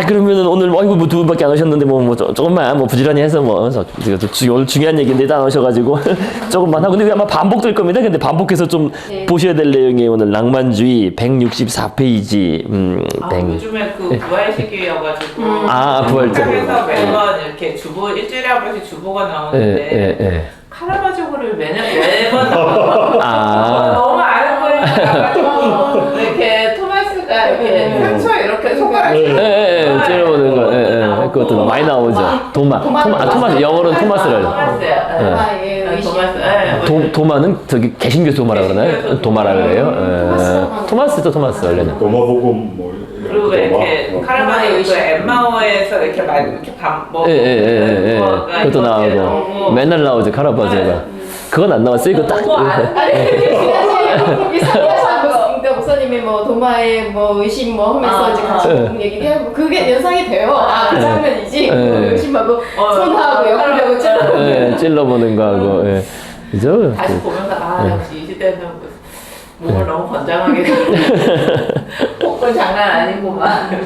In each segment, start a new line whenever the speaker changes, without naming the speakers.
그러면은 오늘 아이고 뭐 두 분밖에 안 오셨는데 조금만 부지런히 해서 오늘 중요한 얘기인데 다 오셔가지고 조금만 하고 근데 아마 반복될 겁니다. 근데 반복해서 좀 보셔야 될 내용이 오늘 낭만주의 164페이지.
요즘에 그 부활시기여가지고
부활절.
그래서 매번 이렇게 주보 일주일에 한 번씩 주보가 나오는데 카라바조그를 매번 너무 아는 거니까 이렇게 토마스가 이렇게 상처에 이렇게 손가락을
찔러보는 거, 그것도 많이 나오죠. 토마스, 영어로는 토마스를. 도마는 저기 개신교 도마라 그러나요? 도마라 그래요? 토마스죠, 토마스, 원래는.
도마복음 뭐.
그리고 이렇게 카라바의 그 엠마오에서 이렇게
그것도 나오고. 맨날 나오죠, 카라바조가. 그건 안 나왔어요, 이거 딱.
근데 목사님이 도마의 의심 하면서 이제 같이 얘기하고 그게 연상이 돼요. 그 장면이지. 의심하고 손하고 옆으로
찔러보는 거 하고. 그죠?
다시 보면서 역시 이 시대는 몸을 너무 건장하게 복권 장난 아니구만.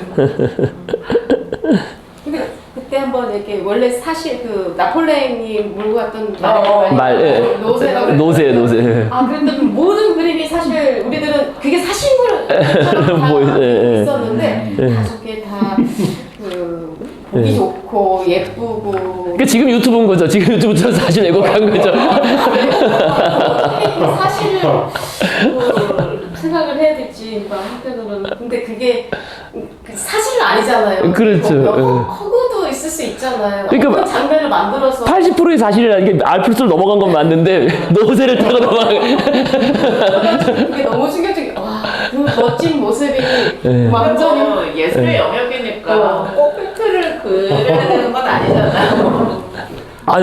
그때 한번 이렇게 원래 사실 그 나폴레옹이 몰고 갔던 노세. 그랬더니 모든 그림이 사실 우리들은 그게 사실로 있었는데 저게 다 보기 좋고 예쁘고.
그러니까 지금 유튜브인 거죠. 지금 유튜브처럼 사실 왜곡한 거죠.
사실을 생각을 해야 될지 한편으로는 근데 그게 사실은 아니잖아요.
그렇죠.
허구도 있을 수 있잖아요.
그러니까
어떤 장면을 만들어서
80%의 사실이라는 게 알프스를 넘어간 건 맞는데 노세를 타고 넘어간.
그게 너무 충격적이에요. 그 멋진 모습이 완전히
예술의 영역이니까 꼭 팩트를 그려야 되는 건 아니잖아요.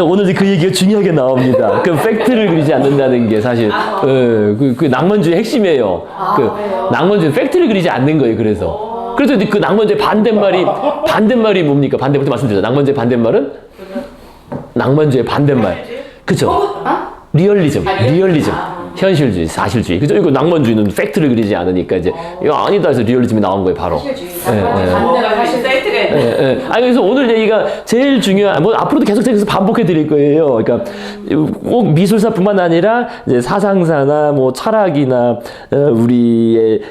오늘 그 얘기가 중요하게 나옵니다. 그 팩트를 그리지 않는다는 게 사실 그 낭만주의 핵심이에요. 낭만주의 팩트를 그리지 않는 거예요. 그래서 그 낭만주의 반대말이 뭡니까? 반대부터 말씀드렸죠. 낭만주의 반대말은 낭만주의 반대말. 그죠? 리얼리즘. 현실주의, 사실주의. 그죠? 이거 낭만주의는 팩트를 그리지 않으니까 이제 이거 아니다 해서 리얼리즘이 나온 거예요, 바로.
반대가 사실 사이트가 있는.
그래서 오늘 얘기가 제일 중요한, 앞으로도 계속 반복해 드릴 거예요. 그러니까 꼭 미술사뿐만 아니라 이제 사상사나 철학이나 우리의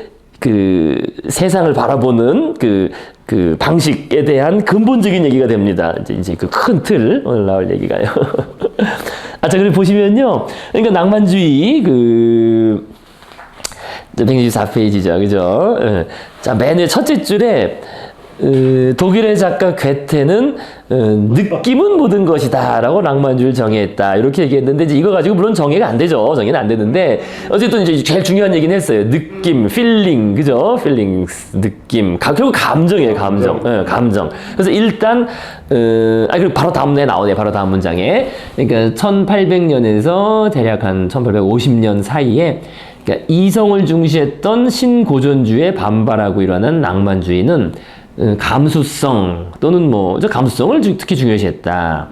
그 세상을 바라보는 그 방식에 대한 근본적인 얘기가 됩니다. 이제 그 큰 틀, 오늘 나올 얘기가요. 자, 그리고 보시면요. 그러니까 낭만주의, 164페이지죠. 그죠? 자, 맨 위에 첫째 줄에, 독일의 작가 괴테는 느낌은 모든 것이다 라고 낭만주의를 정의했다 이렇게 얘기했는데 이제 이거 가지고 물론 정의가 안 되죠. 정의는 안 되는데 어쨌든 이제 제일 중요한 얘기는 했어요. 느낌, 필링, 그죠? 필링스, 느낌, 결국 감정이에요. 감정. 그래서 일단 그리고 바로 다음에 나오네. 바로 다음 문장에 그러니까 1800년에서 대략 한 1850년 사이에 그러니까 이성을 중시했던 신고전주의에 반발하고 일어난 낭만주의는 감수성 또는 감수성을 특히 중요시했다.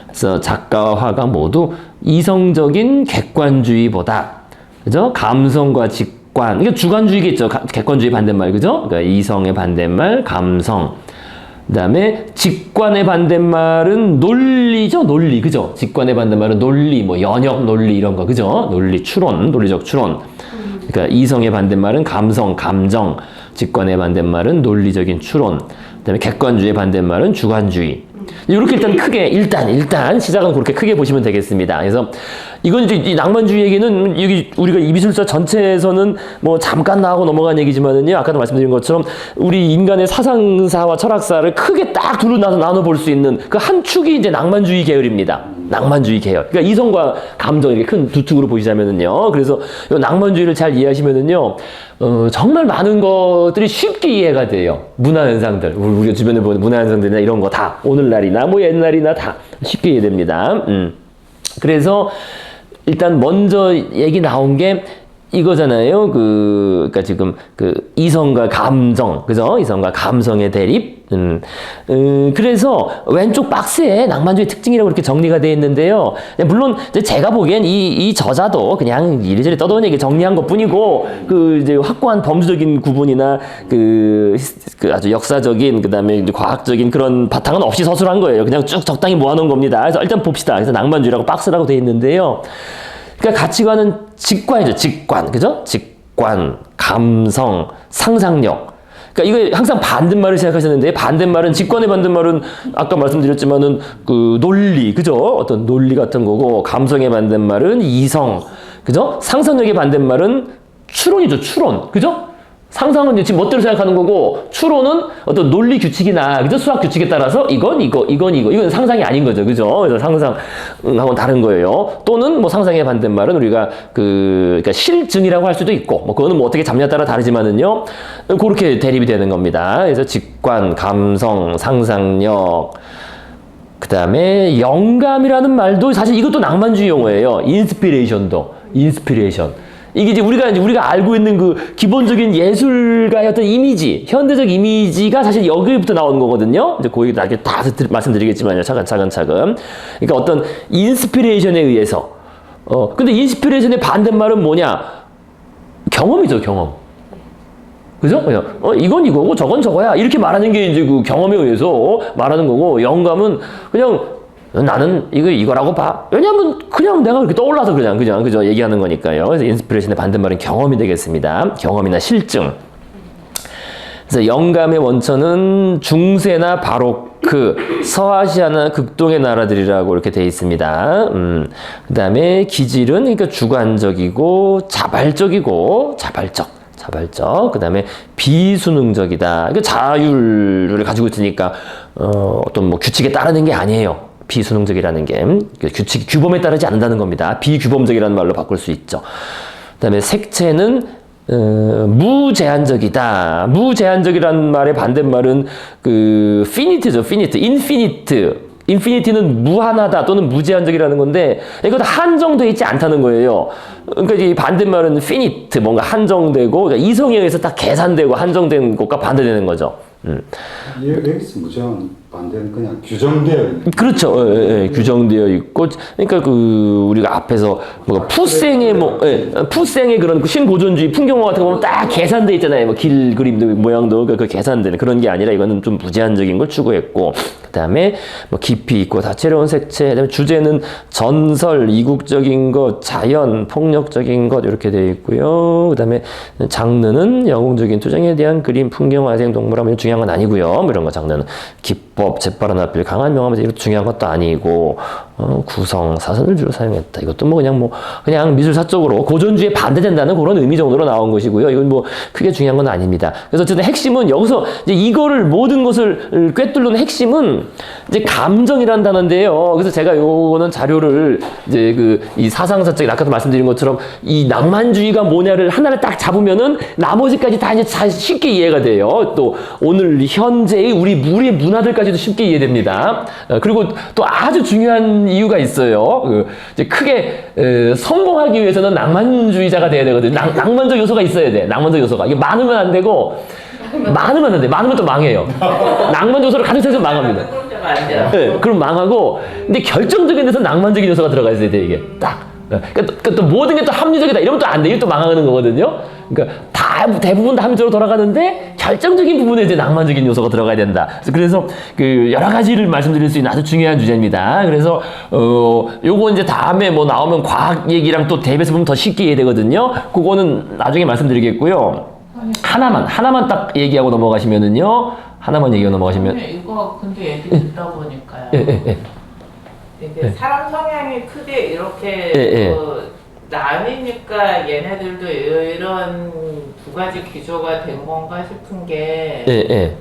그래서 작가와 화가 모두 이성적인 객관주의보다 그죠? 감성과 직관, 이게 주관주의겠죠. 객관주의 반대말, 그죠? 그러니까 이성의 반대말 감성. 그다음에 직관의 반대말은 논리죠, 논리, 그죠? 직관의 반대말은 논리, 연역 논리 이런 거, 그죠? 논리, 추론, 논리적 추론. 그러니까 이성의 반대말은 감성, 감정. 직관의 반대말은 논리적인 추론. 그다음에 객관주의의 반대말은 주관주의. 이렇게 일단 시작은 그렇게 크게 보시면 되겠습니다. 그래서 이건 이제 이 낭만주의 얘기는 여기 우리가 이 미술사 전체에서는 잠깐 나하고 넘어간 얘기지만은요. 아까도 말씀드린 것처럼 우리 인간의 사상사와 철학사를 크게 딱 둘로 나눠 볼 수 있는 그 한 축이 이제 낭만주의 계열입니다. 낭만주의 계열. 그러니까 이성과 감정 이렇게 큰 두 축으로 보시자면은요. 그래서 이 낭만주의를 잘 이해하시면은요. 정말 많은 것들이 쉽게 이해가 돼요. 문화현상들. 우리가 주변에 보는 문화현상들이나 이런 거 다 오늘날이나 옛날이나 다 쉽게 이해됩니다. 그래서 일단 먼저 얘기 나온 게 이거잖아요. 그러니까 지금 그 이성과 감정, 그죠? 이성과 감성의 대립. 그래서 왼쪽 박스에 낭만주의 특징이라고 이렇게 정리가 되어 있는데요. 물론 이제 제가 보기엔 이 저자도 그냥 이리저리 떠도는 얘기 정리한 것뿐이고 그 이제 확고한 범주적인 구분이나 그 아주 역사적인 그다음에 이제 과학적인 그런 바탕은 없이 서술한 거예요. 그냥 쭉 적당히 모아놓은 겁니다. 그래서 일단 봅시다. 그래서 낭만주의라고 박스라고 되어 있는데요. 그러니까 가치관은 직관이죠. 직관, 그죠? 직관, 감성, 상상력. 그러니까 이거 항상 반대말을 생각하셨는데 반대말은 직관의 반대말은 아까 말씀드렸지만은 그 논리, 그죠? 어떤 논리 같은 거고 감성의 반대말은 이성, 그죠? 상상력의 반대말은 추론이죠. 추론, 그죠? 상상은 이제 지금 멋대로 생각하는 거고 추론은 어떤 논리 규칙이나 그죠? 수학 규칙에 따라서 이건 상상이 아닌 거죠, 그죠? 그래서 상상하고는 다른 거예요. 또는 뭐 상상의 반대말은 우리가 그러니까 실증이라고 할 수도 있고 뭐 그거는 뭐 어떻게 잡냐에 따라 다르지만은요 그렇게 대립이 되는 겁니다. 그래서 직관, 감성, 상상력. 그 다음에 영감이라는 말도 사실 이것도 낭만주의 용어예요. 인스피레이션. 이게 이제 우리가 알고 있는 그 기본적인 예술가의 어떤 이미지, 현대적 이미지가 사실 여기부터 나오는 거거든요. 이제 거기 나중에 다 말씀드리겠지만요. 차근차근. 그러니까 어떤 인스피레이션에 의해서. 근데 인스피레이션의 반대말은 뭐냐? 경험이죠, 경험. 그죠? 그냥, 이건 이거고 저건 저거야. 이렇게 말하는 게 이제 그 경험에 의해서 말하는 거고, 영감은 그냥 나는 이거라고 봐. 왜냐면 그냥 내가 그렇게 떠올라서 그죠? 얘기하는 거니까요. 그래서 인스피레이션의 반대말은 경험이 되겠습니다. 경험이나 실증. 그래서 영감의 원천은 중세나 바로크, 서아시아나 극동의 나라들이라고 이렇게 되어 있습니다. 그 다음에 기질은 그러니까 주관적이고 자발적. 그 다음에 비수능적이다. 그러니까 자율을 가지고 있으니까, 어떤 뭐 규칙에 따르는 게 아니에요. 비수능적이라는 게 규범에 따르지 않는다는 겁니다. 비규범적이라는 말로 바꿀 수 있죠. 그다음에 색채는 무제한적이다. 무제한적이라는 말의 반대말은 그 피니트죠. 인피니트는 무한하다 또는 무제한적이라는 건데 이것도 한정되어 있지 않다는 거예요. 그러니까 이 반대말은 피니트, 뭔가 한정되고 그러니까 이성에 의해서 딱 계산되고 한정된 것과 반대되는 거죠.
여기서 무제한 반대는 그냥 규정되어 있는.
그렇죠. 규정되어 있고, 그러니까 그 우리가 앞에서 뭐 푸생의 그런 그 신고전주의 풍경화 같은 거 보면 딱 계산돼 있잖아요. 뭐 길 그림도 모양도 그 계산되는 그런 게 아니라 이거는 좀 무제한적인 걸 추구했고, 그다음에 뭐 깊이 있고 다채로운 색채, 그다음에 주제는 전설, 이국적인 것, 자연, 폭력적인 것 이렇게 되어 있고요. 그다음에 장르는 영웅적인 투쟁에 대한 그림, 풍경화, 야생, 동물화 뭐 중요한 건 아니고요. 뭐 이런 거 장르는 기법, 재빠른 앞필, 강한 명암 이것도 중요한 것도 아니고 구성, 사선을 주로 사용했다. 이것도 뭐 그냥 미술사적으로 고전주의에 반대된다는 그런 의미 정도로 나온 것이고요. 이건 뭐 크게 중요한 건 아닙니다. 그래서 어쨌든 핵심은 여기서 이제 이거를 모든 것을 꿰뚫는 핵심은 이제 감정이라는 단어인데요. 그래서 제가 요거는 자료를 이제 이 사상사적 아까도 말씀드린 것처럼 이 낭만주의가 뭐냐를 하나를 딱 잡으면은 나머지까지 다 이제 쉽게 이해가 돼요. 또 오늘 현재의 우리 문화들까지도 쉽게 이해됩니다. 그리고 또 아주 중요한 이유가 있어요. 이제 크게 성공하기 위해서는 낭만주의자가 돼야 되거든요. 낭만적 요소가 있어야 돼. 낭만적 요소가. 이게 많으면 안 되고 많으면 안 돼. 많으면 또 망해요. 낭만 요소를 가득 채서 망합니다. 네, 그럼 망하고 근데 결정적인 데서 낭만적인 요소가 들어가 있어야 돼 이게 딱. 그러니까 또 모든 게 또 합리적이다 이러면 또 안 돼. 이게 또 망하는 거거든요. 그러니까 대부분 다 합리적으로 돌아가는데 결정적인 부분에 이제 낭만적인 요소가 들어가야 된다. 그래서 그 여러 가지를 말씀드릴 수 있는 아주 중요한 주제입니다. 그래서 요거 이제 다음에 뭐 나오면 과학 얘기랑 또 대비해서 보면 더 쉽게 이해되거든요. 그거는 나중에 말씀드리겠고요. 하나만 딱 얘기하고 넘어가시면은요.
이거 근데 얘기 듣다 보니까요. 이게 사람 성향이 크게 이렇게 나뉘니까 얘네들도 이런 두 가지 기조가 된 건가 싶은 게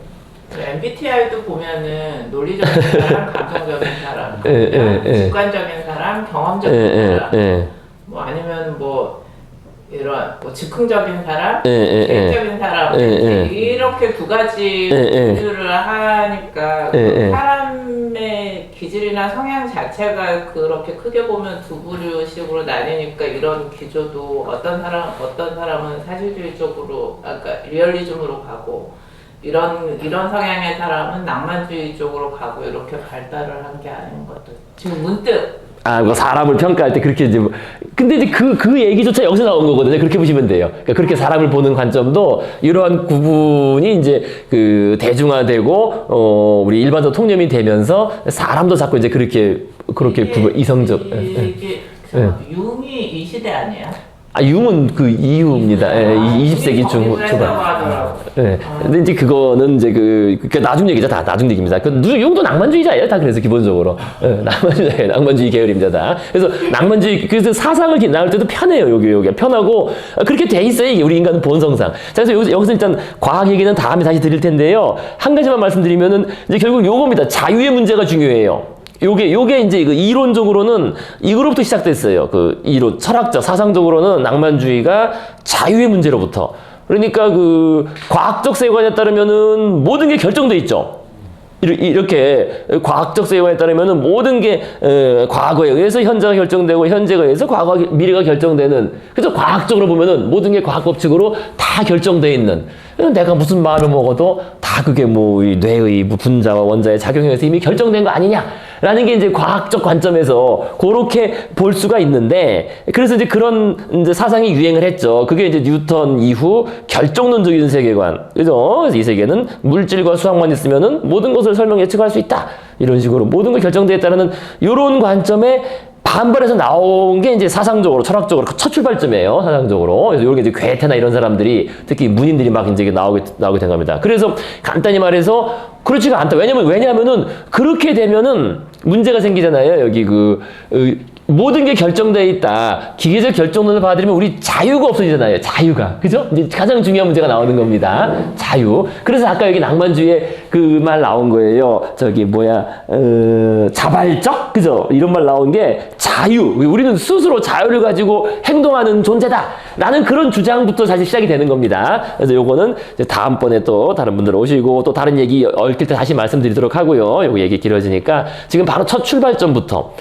MBTI도 보면은 논리적인 사람, 감정적인 사람, 주관적인 사람, 경험적인 사람, 뭐 아니면 뭐 이런 뭐 즉흥적인 사람, 계획적인 사람 이렇게 두 가지 분류를 하니까 사람의 기질이나 성향 자체가 그렇게 크게 보면 두 부류식으로 나뉘니까 이런 기조도 어떤 사람은 사실주의적으로, 그러니까 리얼리즘으로 가고, 이런 성향의 사람은 낭만주의 쪽으로 가고 이렇게 발달을 한 게 아닌 것도 지금 문득
뭐 사람을 평가할 때 그렇게 이제 근데 이제 그 얘기조차 여기서 나온 거거든요. 그렇게 보시면 돼요. 그러니까 그렇게 사람을 보는 관점도 이러한 구분이 이제 그 대중화되고 우리 일반적 통념이 되면서 사람도 자꾸 이제 그렇게 구분 이성적.
이게 융이 이 시대 아니에요?
융은 그 이후입니다. 20세기 초반. 예. 근데 이제 그거는 이제 그러니까 나중 얘기죠. 다 나중 얘기입니다. 융도 낭만주의자예요. 다 그래서 기본적으로. 낭만주의자예요. 낭만주의 계열입니다. 다. 그래서 그래서 사상을 나올 때도 편해요. 요게 편하고 그렇게 돼 있어요. 이게 우리 인간은 본성상. 자, 그래서 여기서 일단 과학 얘기는 다음에 다시 드릴 텐데요. 한 가지만 말씀드리면은 이제 결국 요겁니다. 자유의 문제가 중요해요. 요게 이제 이론적으로는 이거로부터 시작됐어요. 그 이론, 철학적, 사상적으로는 낭만주의가 자유의 문제로부터. 그러니까 그 과학적 세계관에 따르면은 모든 게 결정돼 있죠. 이렇게 과학적 세계관에 따르면은 모든 게 과거에 의해서 현재가 결정되고 현재가 의해서 과거, 미래가 결정되는. 그래서 과학적으로 보면은 모든 게 과학 법칙으로 다 결정돼 있는. 내가 무슨 마음을 먹어도 다 그게 뭐 이 뇌의 분자와 원자의 작용에 의해서 이미 결정된 거 아니냐라는 게 이제 과학적 관점에서 그렇게 볼 수가 있는데, 그래서 이제 그런 이제 사상이 유행을 했죠. 그게 이제 뉴턴 이후 결정론적인 세계관. 그죠? 이 세계는 물질과 수학만 있으면은 모든 것을 설명 예측할 수 있다. 이런 식으로 모든 걸 결정되어 있다는 이런 관점에 반발해서 나온 게 이제 사상적으로, 철학적으로 첫 출발점이에요. 사상적으로. 그래서 요게 이제 괴테나 이런 사람들이, 특히 문인들이 막 이제 나오게 된 겁니다. 그래서 간단히 말해서 그렇지가 않다. 왜냐면은 그렇게 되면은 문제가 생기잖아요. 여기 모든 게 결정되어 있다. 기계적 결정론을 받아들이면 우리 자유가 없어지잖아요. 자유가. 그죠? 이제 가장 중요한 문제가 나오는 겁니다. 자유. 그래서 아까 여기 낭만주의의 그 말 나온 거예요. 자발적? 그죠? 이런 말 나온 게 자유. 우리는 스스로 자유를 가지고 행동하는 존재다. 라는 그런 주장부터 사실 시작이 되는 겁니다. 그래서 요거는 이제 다음번에 또 다른 분들 오시고 또 다른 얘기 얽힐 때 다시 말씀드리도록 하고요. 요거 얘기 길어지니까 지금 바로 첫 출발점부터.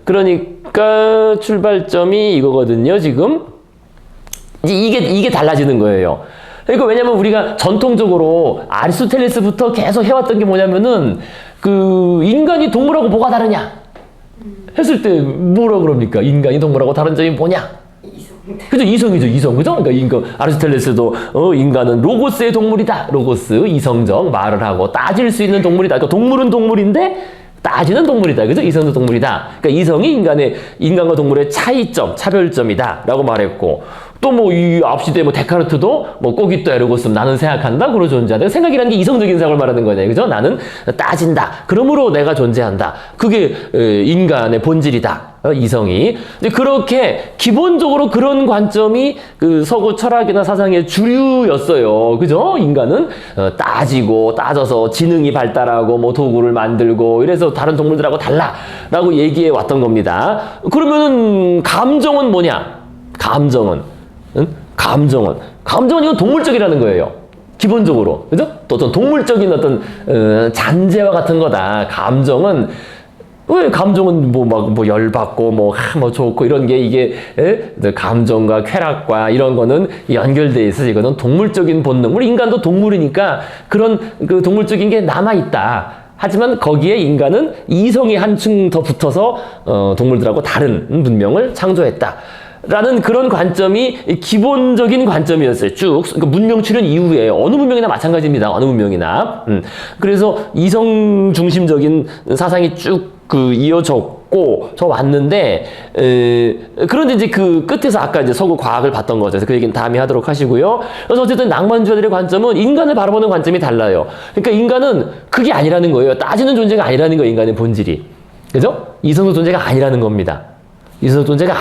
그러니까 출발점이 이거거든요. 지금 이제 이게 달라지는 거예요. 그러니까 왜냐면 우리가 전통적으로 아리스토텔레스부터 계속 해왔던 게 뭐냐면은 그 인간이 동물하고 뭐가 다르냐 했을 때 뭐라 그럽니까? 인간이 동물하고 다른 점이 뭐냐? 그죠? 이성이죠, 이성. 그죠? 그러니까 아리스토텔레스도 인간은 로고스의 동물이다. 로고스, 이성적 말을 하고 따질 수 있는 동물이다. 그러니까 동물은 동물인데 따지는 동물이다. 그죠? 이성도 동물이다. 그러니까 이성이 인간과 동물의 차이점, 차별점이다. 라고 말했고, 또 이 앞시대 데카르트도 꼬기또 에르고스 나는 생각한다. 그로 존재한다. 생각이라는 게 이성적인 생각을 말하는 거냐. 그죠? 나는 따진다. 그러므로 내가 존재한다. 그게 인간의 본질이다. 이성이. 그렇게 기본적으로 그런 관점이 그 서구 철학이나 사상의 주류였어요. 그죠? 인간은 따지고 따져서 지능이 발달하고 도구를 만들고 이래서 다른 동물들하고 달라라고 얘기해 왔던 겁니다. 그러면은 감정은 뭐냐? 감정은 이건 동물적이라는 거예요. 기본적으로. 그죠? 또 어떤 동물적인 어떤 잔재와 같은 거다. 감정은 왜 감정은 열받고 좋고 이런 게 이게 감정과 쾌락과 이런 거는 연결돼 있어. 이거는 동물적인 본능. 우리 인간도 동물이니까 그런 그 동물적인 게 남아 있다. 하지만 거기에 인간은 이성이 한층 더 붙어서 동물들하고 다른 문명을 창조했다. 라는 그런 관점이 기본적인 관점이었어요. 쭉. 그러니까 문명 출현 이후에 어느 문명이나 마찬가지입니다. 어느 문명이나. 그래서 이성 중심적인 사상이 쭉 이어졌고 저 왔는데 그런데 이제 그 끝에서 아까 이제 서구 과학을 봤던 거죠. 그래서 그 얘기는 다음에 하도록 하시고요. 그래서 어쨌든 낭만주의자들의 관점은 인간을 바라보는 관점이 달라요. 그러니까 인간은 그게 아니라는 거예요. 따지는 존재가 아니라는 거예요. 인간의 본질이. 그죠? 이성적 존재가 아니라는 겁니다. 이성 존재가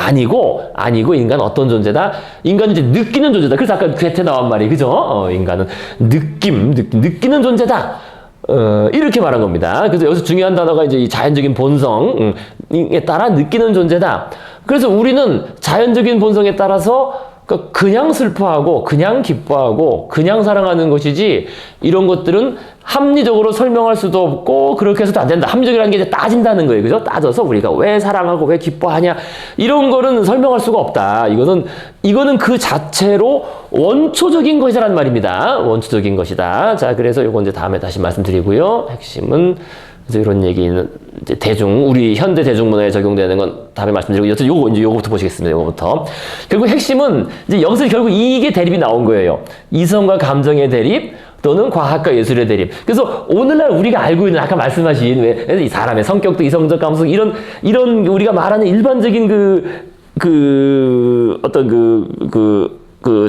아니고 인간은 어떤 존재다? 인간은 이제 느끼는 존재다. 그래서 아까 괴테 나온 말이 그죠? 인간은 느끼는 존재다. 이렇게 말한 겁니다. 그래서 여기서 중요한 단어가 이제 이 자연적인 본성에 따라 느끼는 존재다. 그래서 우리는 자연적인 본성에 따라서 그러니까 그냥 슬퍼하고 그냥 기뻐하고 그냥 사랑하는 것이지 이런 것들은 합리적으로 설명할 수도 없고 그렇게 해서도 안 된다. 합리적이라는 게 이제 따진다는 거예요. 그죠? 따져서 우리가 왜 사랑하고 왜 기뻐하냐 이런 거는 설명할 수가 없다. 이거는 그 자체로 원초적인 것이라는 말입니다. 원초적인 것이다. 자, 그래서 이거 이제 다음에 다시 말씀드리고요. 핵심은 그래서 이런 얘기는 이제 우리 현대 대중문화에 적용되는 건 다음에 말씀드리고, 여튼 요거부터 보시겠습니다. 요거부터. 결국 핵심은 이제 여기서 결국 이게 대립이 나온 거예요. 이성과 감정의 대립 또는 과학과 예술의 대립. 그래서 오늘날 우리가 알고 있는 아까 말씀하신 왜 이 사람의 성격도 이성적 감성 이런 우리가 말하는 일반적인 그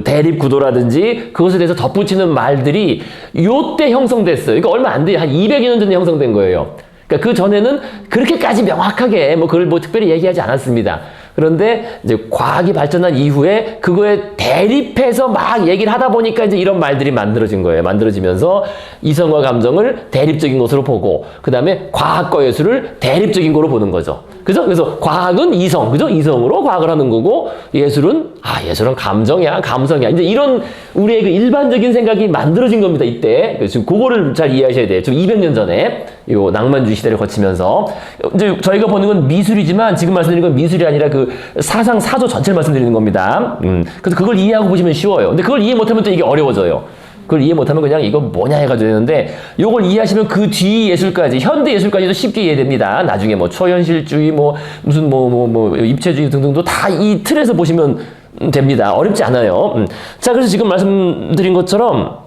대립 구도라든지 그것에 대해서 덧붙이는 말들이 요때 형성됐어요. 그러니까 얼마 안 돼요. 한 200여 년 전에 형성된 거예요. 그러니까 그 전에는 그렇게까지 명확하게 그걸 특별히 얘기하지 않았습니다. 그런데 이제 과학이 발전한 이후에 그거에 대립해서 막 얘기를 하다 보니까 이제 이런 말들이 만들어진 거예요. 만들어지면서 이성과 감정을 대립적인 것으로 보고, 그 다음에 과학과 예술을 대립적인 거로 보는 거죠. 그죠? 그래서 과학은 이성, 그죠? 이성으로 과학을 하는 거고, 예술은 감정이야, 감성이야. 이제 이런 우리의 그 일반적인 생각이 만들어진 겁니다, 이때. 지금 그거를 잘 이해하셔야 돼요. 지금 200년 전에, 요 낭만주의 시대를 거치면서. 이제 저희가 보는 건 미술이지만, 지금 말씀드리는 건 미술이 아니라 그 사상, 사조 전체를 말씀드리는 겁니다. 그래서 그걸 이해하고 보시면 쉬워요. 근데 그걸 이해 못하면 또 이게 어려워져요. 그걸 이해 못하면 그냥 이거 뭐냐 해가지고 되는데, 요걸 이해하시면 그 뒤 예술까지, 현대 예술까지도 쉽게 이해됩니다. 나중에 초현실주의, 무슨 입체주의 등등도 다 이 틀에서 보시면 됩니다. 어렵지 않아요. 자, 그래서 지금 말씀드린 것처럼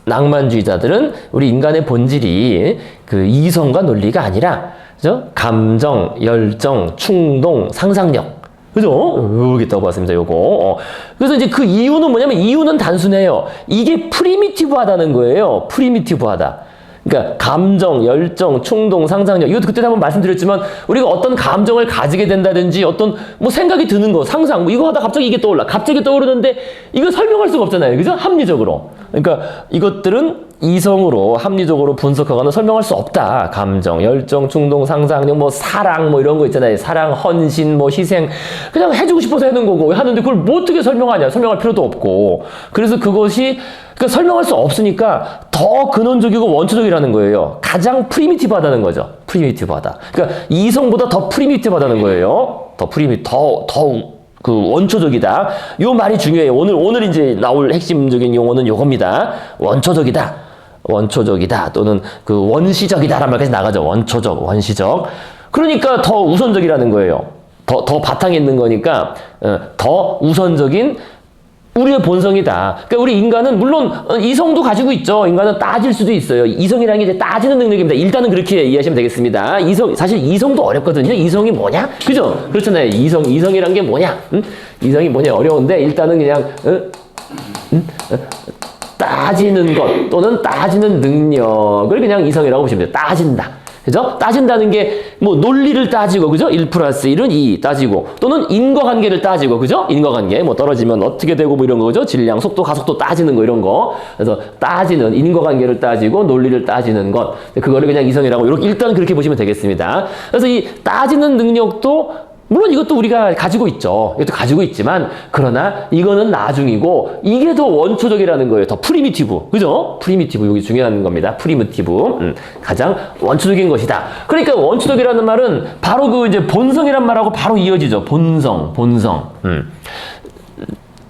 낭만주의자들은 우리 인간의 본질이 그 이성과 논리가 아니라, 그죠? 감정, 열정, 충동, 상상력. 그죠? 여기 있다고 봤습니다, 요거. 그래서 이제 그 이유는 뭐냐면, 이유는 단순해요. 이게 프리미티브하다는 거예요. 프리미티브하다. 그러니까 감정, 열정, 충동, 상상력. 이것도 그때 한번 말씀드렸지만, 우리가 어떤 감정을 가지게 된다든지, 어떤 생각이 드는 거, 상상, 이거 하다 갑자기 이게 떠올라. 갑자기 떠오르는데, 이거 설명할 수가 없잖아요. 그죠? 합리적으로. 그러니까 이것들은 이성으로 합리적으로 분석하거나 설명할 수 없다. 감정, 열정, 충동, 상상력, 사랑, 이런 거 있잖아요. 사랑, 헌신, 희생. 그냥 해주고 싶어서 하는 거고, 하는데 그걸 어떻게 설명하냐. 설명할 필요도 없고. 그래서 그것이, 설명할 수 없으니까 더 근원적이고 원초적이라는 거예요. 가장 프리미티브하다는 거죠. 프리미티브하다. 그러니까 이성보다 더 프리미티브하다는 거예요. 그 원초적이다. 요 말이 중요해요. 오늘 이제 나올 핵심적인 용어는 요겁니다. 원초적이다. 또는 그 원시적이다라는 말까지 나가죠. 원초적, 원시적. 그러니까 더 우선적이라는 거예요. 더 바탕에 있는 거니까, 더 우선적인 우리의 본성이다. 그러니까 우리 인간은 물론 이성도 가지고 있죠. 인간은 따질 수도 있어요. 이성이라는 게 이제 따지는 능력입니다. 일단은 그렇게 이해하시면 되겠습니다. 사실 이성도 어렵거든요. 이성이 뭐냐? 그죠? 그렇잖아요. 이성이란 게 뭐냐? 이성이 뭐냐? 어려운데 일단은 그냥 따지는 것 또는 따지는 능력을 그냥 이성이라고 보시면 돼요. 따진다. 그죠? 따진다는 게 논리를 따지고, 그죠? 1 플러스 1은 2 따지고, 또는 인과관계를 따지고, 그죠? 인과관계 떨어지면 어떻게 되고 이런 거, 그죠? 질량, 속도, 가속도 따지는 거 이런 거. 그래서 따지는 인과관계를 따지고 논리를 따지는 것, 그거를 그냥 이성이라고 이렇게 일단 그렇게 보시면 되겠습니다. 그래서 이 따지는 능력도 물론 이것도 우리가 가지고 있죠. 이것도 가지고 있지만, 그러나 이거는 나중이고, 이게 더 원초적이라는 거예요. 더 프리미티브. 그죠? 프리미티브. 여기 중요한 겁니다. 프리미티브. 가장 원초적인 것이다. 그러니까 원초적이라는 말은 바로 이제 본성이란 말하고 바로 이어지죠. 본성.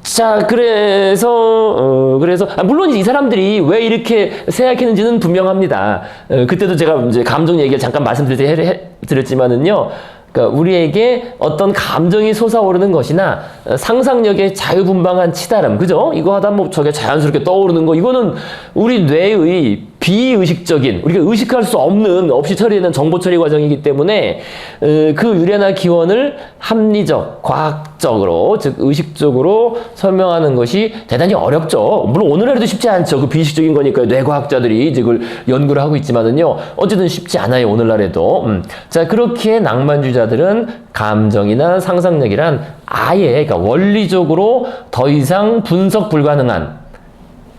자, 그래서 물론 이 사람들이 왜 이렇게 생각했는지는 분명합니다. 그때도 제가 이제 감정 얘기를 잠깐 말씀드렸지만은요. 그러니까 우리에게 어떤 감정이 솟아오르는 것이나 상상력의 자유분방한 치달음, 그죠? 이거 하다 저게 자연스럽게 떠오르는 거, 이거는 우리 뇌의 비의식적인, 우리가 의식할 수 없는, 없이 처리되는 정보 처리 과정이기 때문에 그 유래나 기원을 합리적, 과학적으로, 즉 의식적으로 설명하는 것이 대단히 어렵죠. 물론 오늘날에도 쉽지 않죠. 그 비의식적인 거니까 뇌과학자들이 이걸 연구를 하고 있지만은요, 어쨌든 쉽지 않아요. 오늘날에도. 자, 그렇게 낭만주의자들은 감정이나 상상력이란 아예, 그러니까 원리적으로 더 이상 분석 불가능한,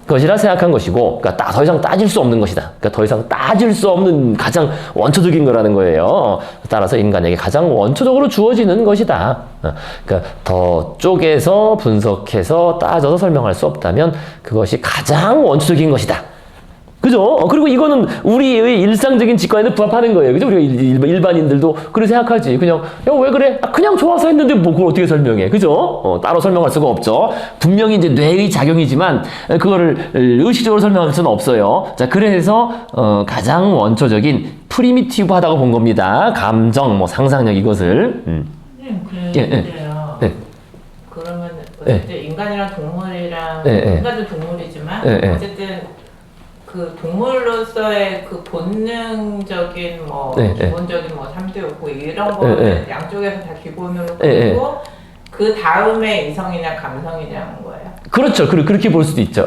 것이라 생각한 것이고, 그러니까 더 이상 따질 수 없는 것이다. 그러니까 더 이상 따질 수 없는 가장 원초적인 거라는 거예요. 따라서 인간에게 가장 원초적으로 주어지는 것이다. 그러니까 더 쪼개서 분석해서 따져서 설명할 수 없다면 그것이 가장 원초적인 것이다. 그죠? 그리고 이거는 우리의 일상적인 직관에도 부합하는 거예요. 그죠? 우리가 일반인들도 그렇게 생각하지. 그냥, 야, 왜 그래? 아, 그냥 좋아서 했는데 뭐 그걸 어떻게 설명해? 그죠? 따로 설명할 수가 없죠. 분명히 이제 뇌의 작용이지만 그거를 의식적으로 설명할 수는 없어요. 자, 그래서 가장 원초적인 프리미티브하다고 본 겁니다. 감정, 뭐 상상력 이것을.
그래요.
예.
그러면 어쨌든 인간이랑 동물이랑 인간도 동물이지만 어쨌든 그 동물로서의 그 본능적인 뭐 기본적인 뭐 3대 욕구 이런 거는 양쪽에서 다 기본으로 보고 그 다음에 이성이냐 감성이냐는 거예요.
그렇죠. 그렇게 볼 수도 있죠.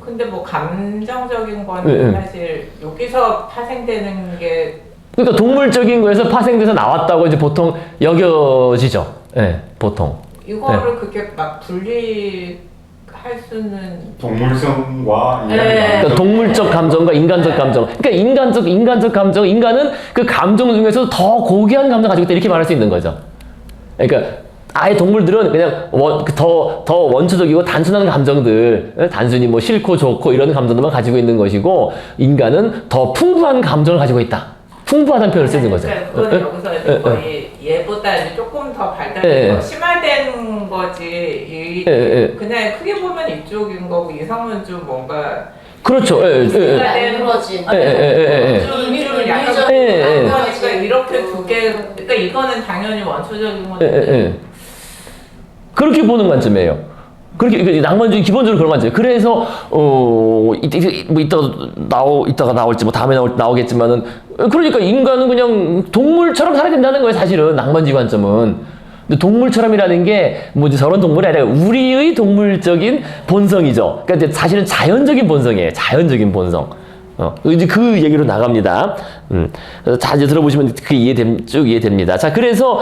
근데 뭐 감정적인 건 사실 여기서 파생되는 게
그러니까 동물적인 거에서 파생돼서 나왔다고 이제 보통 여겨지죠. 보통.
이거를 그렇게 막 분리할 수는
동물성과
그러니까 동물적 감정과 인간적 감정. 그러니까 인간적 감정, 인간은 그 감정 중에서 더 고귀한 감정 가지고 있다 이렇게 말할 수 있는 거죠. 그러니까 아예 동물들은 그냥 더 원초적이고 단순한 감정들, 단순히 뭐 싫고 좋고 이런 감정들만 가지고 있는 것이고 인간은 더 풍부한 감정을 가지고 있다. 풍부하다는 표현을 쓰는 거죠.
그건 여기서 거의 얘보다 이제 조금 더 발달해서 심화된 거지. 그냥 크게 보면 이쪽인 거고 이성은 좀 뭔가
그렇죠.
그러지.
좀 약간 그러니까 이렇게 두 개. 그러니까 이거는 당연히 원초적인 건데.
그렇게 보는 관점이에요. 그렇게 낭만주의 기본적으로 그런 관점이에요. 그래서 이따가 나올지 뭐 다음에 나오겠지만은 그러니까 인간은 그냥 동물처럼 살아야 된다는 거예요. 사실은 낭만주의 관점은. 근데 동물처럼이라는 게 뭐 저런 동물이 아니라 우리의 동물적인 본성이죠. 그러니까 이제 사실은 자연적인 본성이에요. 자연적인 본성. 이제 그 얘기로 나갑니다. 자, 이제 들어보시면 쭉 이해됩니다. 자, 그래서,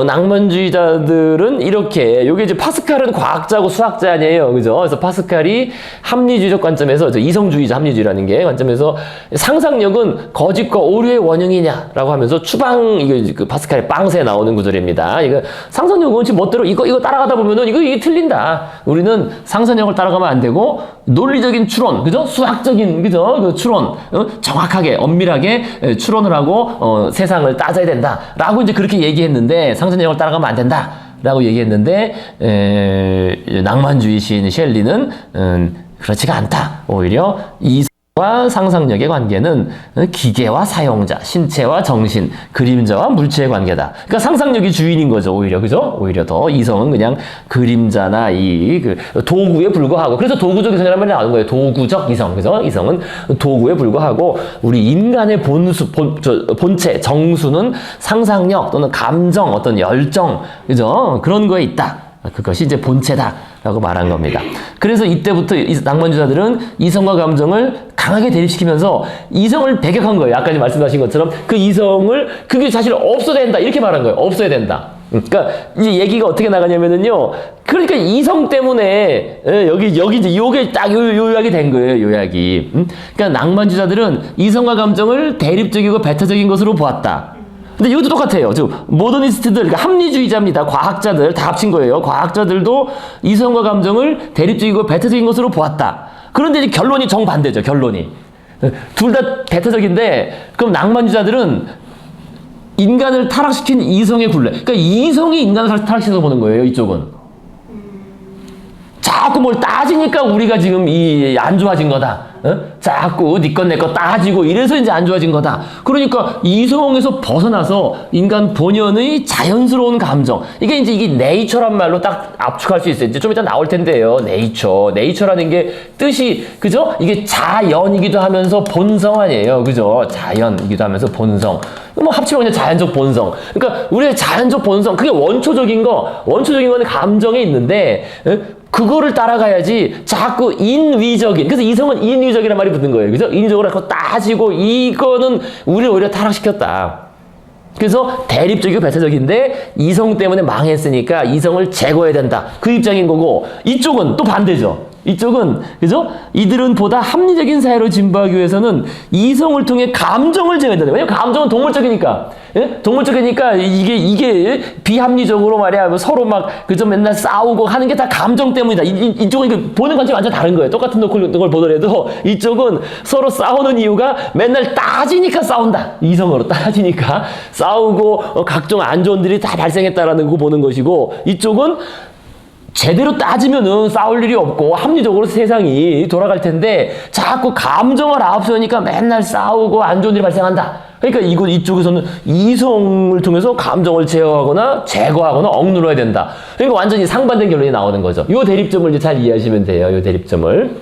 낭만주의자들은 이렇게, 요게 이제 파스칼은 과학자고 수학자 아니에요. 그죠? 그래서 파스칼이 합리주의적 관점에서, 이성주의자 합리주의라는 게 관점에서 상상력은 거짓과 오류의 원흉이냐라고 하면서 이거 그 파스칼의 빵새에 나오는 구절입니다. 이거 상상력은 지금 멋대로 이거 따라가다 보면은 이게 틀린다. 우리는 상상력을 따라가면 안 되고, 논리적인 추론, 그죠? 수학적인, 그죠? 그 추론, 정확하게, 엄밀하게 추론을 하고, 세상을 따져야 된다. 라고 이제 그렇게 얘기했는데, 상상력을 따라가면 안 된다. 라고 얘기했는데, 낭만주의 시인 셸리는, 그렇지가 않다. 오히려 와 상상력의 관계는 기계와 사용자, 신체와 정신, 그림자와 물체의 관계다. 그러니까 상상력이 주인인 거죠, 오히려. 그죠? 오히려 더 이성은 그냥 그림자나 그 도구에 불과하고. 그래서 도구적 이성이라는 말이 나오는 거예요. 도구적 이성. 그죠? 이성은 도구에 불과하고, 우리 인간의 본체, 정수는 상상력 또는 감정, 어떤 열정, 그죠? 그런 거에 있다. 그것이 이제 본체다라고 말한 겁니다. 그래서 이때부터 낭만주의자들은 이성과 감정을 강하게 대립시키면서 이성을 배격한 거예요. 아까 말씀하신 것처럼 그 이성을 그게 사실 없어야 된다 이렇게 말한 거예요. 없어야 된다. 그러니까 이제 얘기가 어떻게 나가냐면은요. 그러니까 이성 때문에 여기 이제 요게 딱 요약이 된 거예요. 요약이. 그러니까 낭만주의자들은 이성과 감정을 대립적이고 배타적인 것으로 보았다. 근데 이것도 똑같아요. 모더니스트들, 그러니까 합리주의자입니다. 과학자들 다 합친 거예요. 과학자들도 이성과 감정을 대립적이고 배타적인 것으로 보았다. 그런데 이제 결론이 정반대죠. 결론이. 둘 다 배타적인데, 그럼 낭만주의자들은 인간을 타락시킨 이성의 굴레. 그러니까 이성이 인간을 타락시켜서 보는 거예요. 이쪽은. 자꾸 뭘 따지니까 우리가 지금 안 좋아진 거다. 자꾸 네 것 내 것 따지고 이래서 이제 안 좋아진 거다. 그러니까 이성에서 벗어나서 인간 본연의 자연스러운 감정. 이게 네이처란 말로 딱 압축할 수 있어요. 이제 좀 이따 나올 텐데요. 네이처라는 게 뜻이, 그죠? 이게 자연이기도 하면서 본성 아니에요. 그죠? 자연이기도 하면서 본성. 뭐 합치면 그냥 자연적 본성. 그러니까 우리의 자연적 본성, 그게 원초적인 거는 감정에 있는데, 그거를 따라가야지 자꾸 인위적인, 그래서 이성은 인위적이라는 말이 붙는 거예요. 그죠? 인위적으로 그거 따지고 이거는 우리를 오히려 타락시켰다. 그래서 대립적이고 배타적인데 이성 때문에 망했으니까 이성을 제거해야 된다. 그 입장인 거고, 이쪽은 또 반대죠. 이쪽은 그죠? 이들은 보다 합리적인 사회로 진보하기 위해서는 이성을 통해 감정을 제어해야 된다. 왜냐면 감정은 동물적이니까. 예? 동물적이니까 이게 비합리적으로 말이야 뭐 서로 막 그저 맨날 싸우고 하는 게 다 감정 때문이다. 이쪽은 이거 보는 관점이 완전 다른 거예요. 똑같은 걸 보더라도 이쪽은 서로 싸우는 이유가 맨날 따지니까 싸운다. 이성으로 따지니까 싸우고 각종 안 좋은 일이 다 발생했다라는 거 보는 것이고, 이쪽은 제대로 따지면은 싸울 일이 없고 합리적으로 세상이 돌아갈 텐데 자꾸 감정을 앞세우니까 맨날 싸우고 안 좋은 일이 발생한다. 그러니까 이쪽에서는 이성을 통해서 감정을 제어하거나 제거하거나 억눌러야 된다. 그러니까 완전히 상반된 결론이 나오는 거죠. 이 대립점을 이제 잘 이해하시면 돼요. 이 대립점을.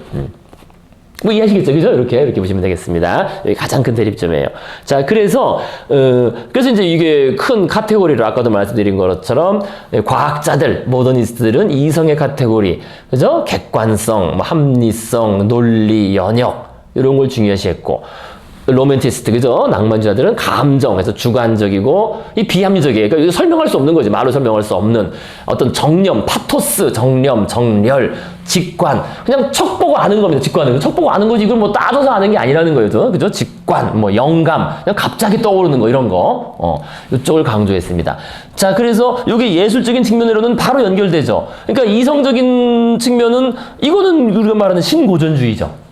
뭐 이해하시겠죠? 그죠? 이렇게 보시면 되겠습니다. 여기 가장 큰 대립점이에요. 자, 그래서 이제 이게 큰 카테고리로 아까도 말씀드린 것처럼 과학자들, 모더니스트들은 이성의 카테고리, 그죠? 객관성, 뭐 합리성, 논리, 연역, 이런 걸 중요시했고, 로맨티스트, 그죠? 낭만주의자들은 감정, 그래서 주관적이고, 이 비합리적이에요. 그러니까 이거 설명할 수 없는 거지. 말로 설명할 수 없는 어떤 정념, 파토스, 정념, 정렬, 직관. 그냥 척 보고 아는 겁니다. 직관은. 척 보고 아는 거지. 이걸 뭐 따져서 아는 게 아니라는 거예요. 그죠? 직관, 뭐 영감, 그냥 갑자기 떠오르는 거, 이런 거. 이쪽을 강조했습니다. 자, 그래서 여기 예술적인 측면으로는 바로 연결되죠. 그러니까 이성적인 측면은, 이거는 우리가 말하는 신고전주의죠.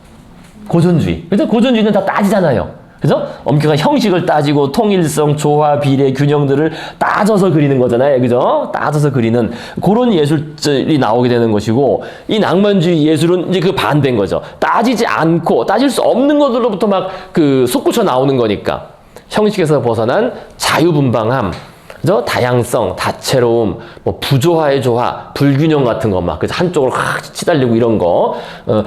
고전주의. 그죠? 고전주의는 다 따지잖아요. 그죠? 엄격한 형식을 따지고 통일성, 조화, 비례, 균형들을 따져서 그리는 거잖아요. 그죠? 따져서 그리는 그런 예술들이 나오게 되는 것이고, 이 낭만주의 예술은 이제 그 반대인 거죠. 따지지 않고 따질 수 없는 것들로부터 막 솟구쳐 나오는 거니까. 형식에서 벗어난 자유분방함, 그죠? 다양성, 다채로움, 뭐 부조화의 조화, 불균형 같은 거 막 그래서 한쪽으로 확 치달리고 이런 거.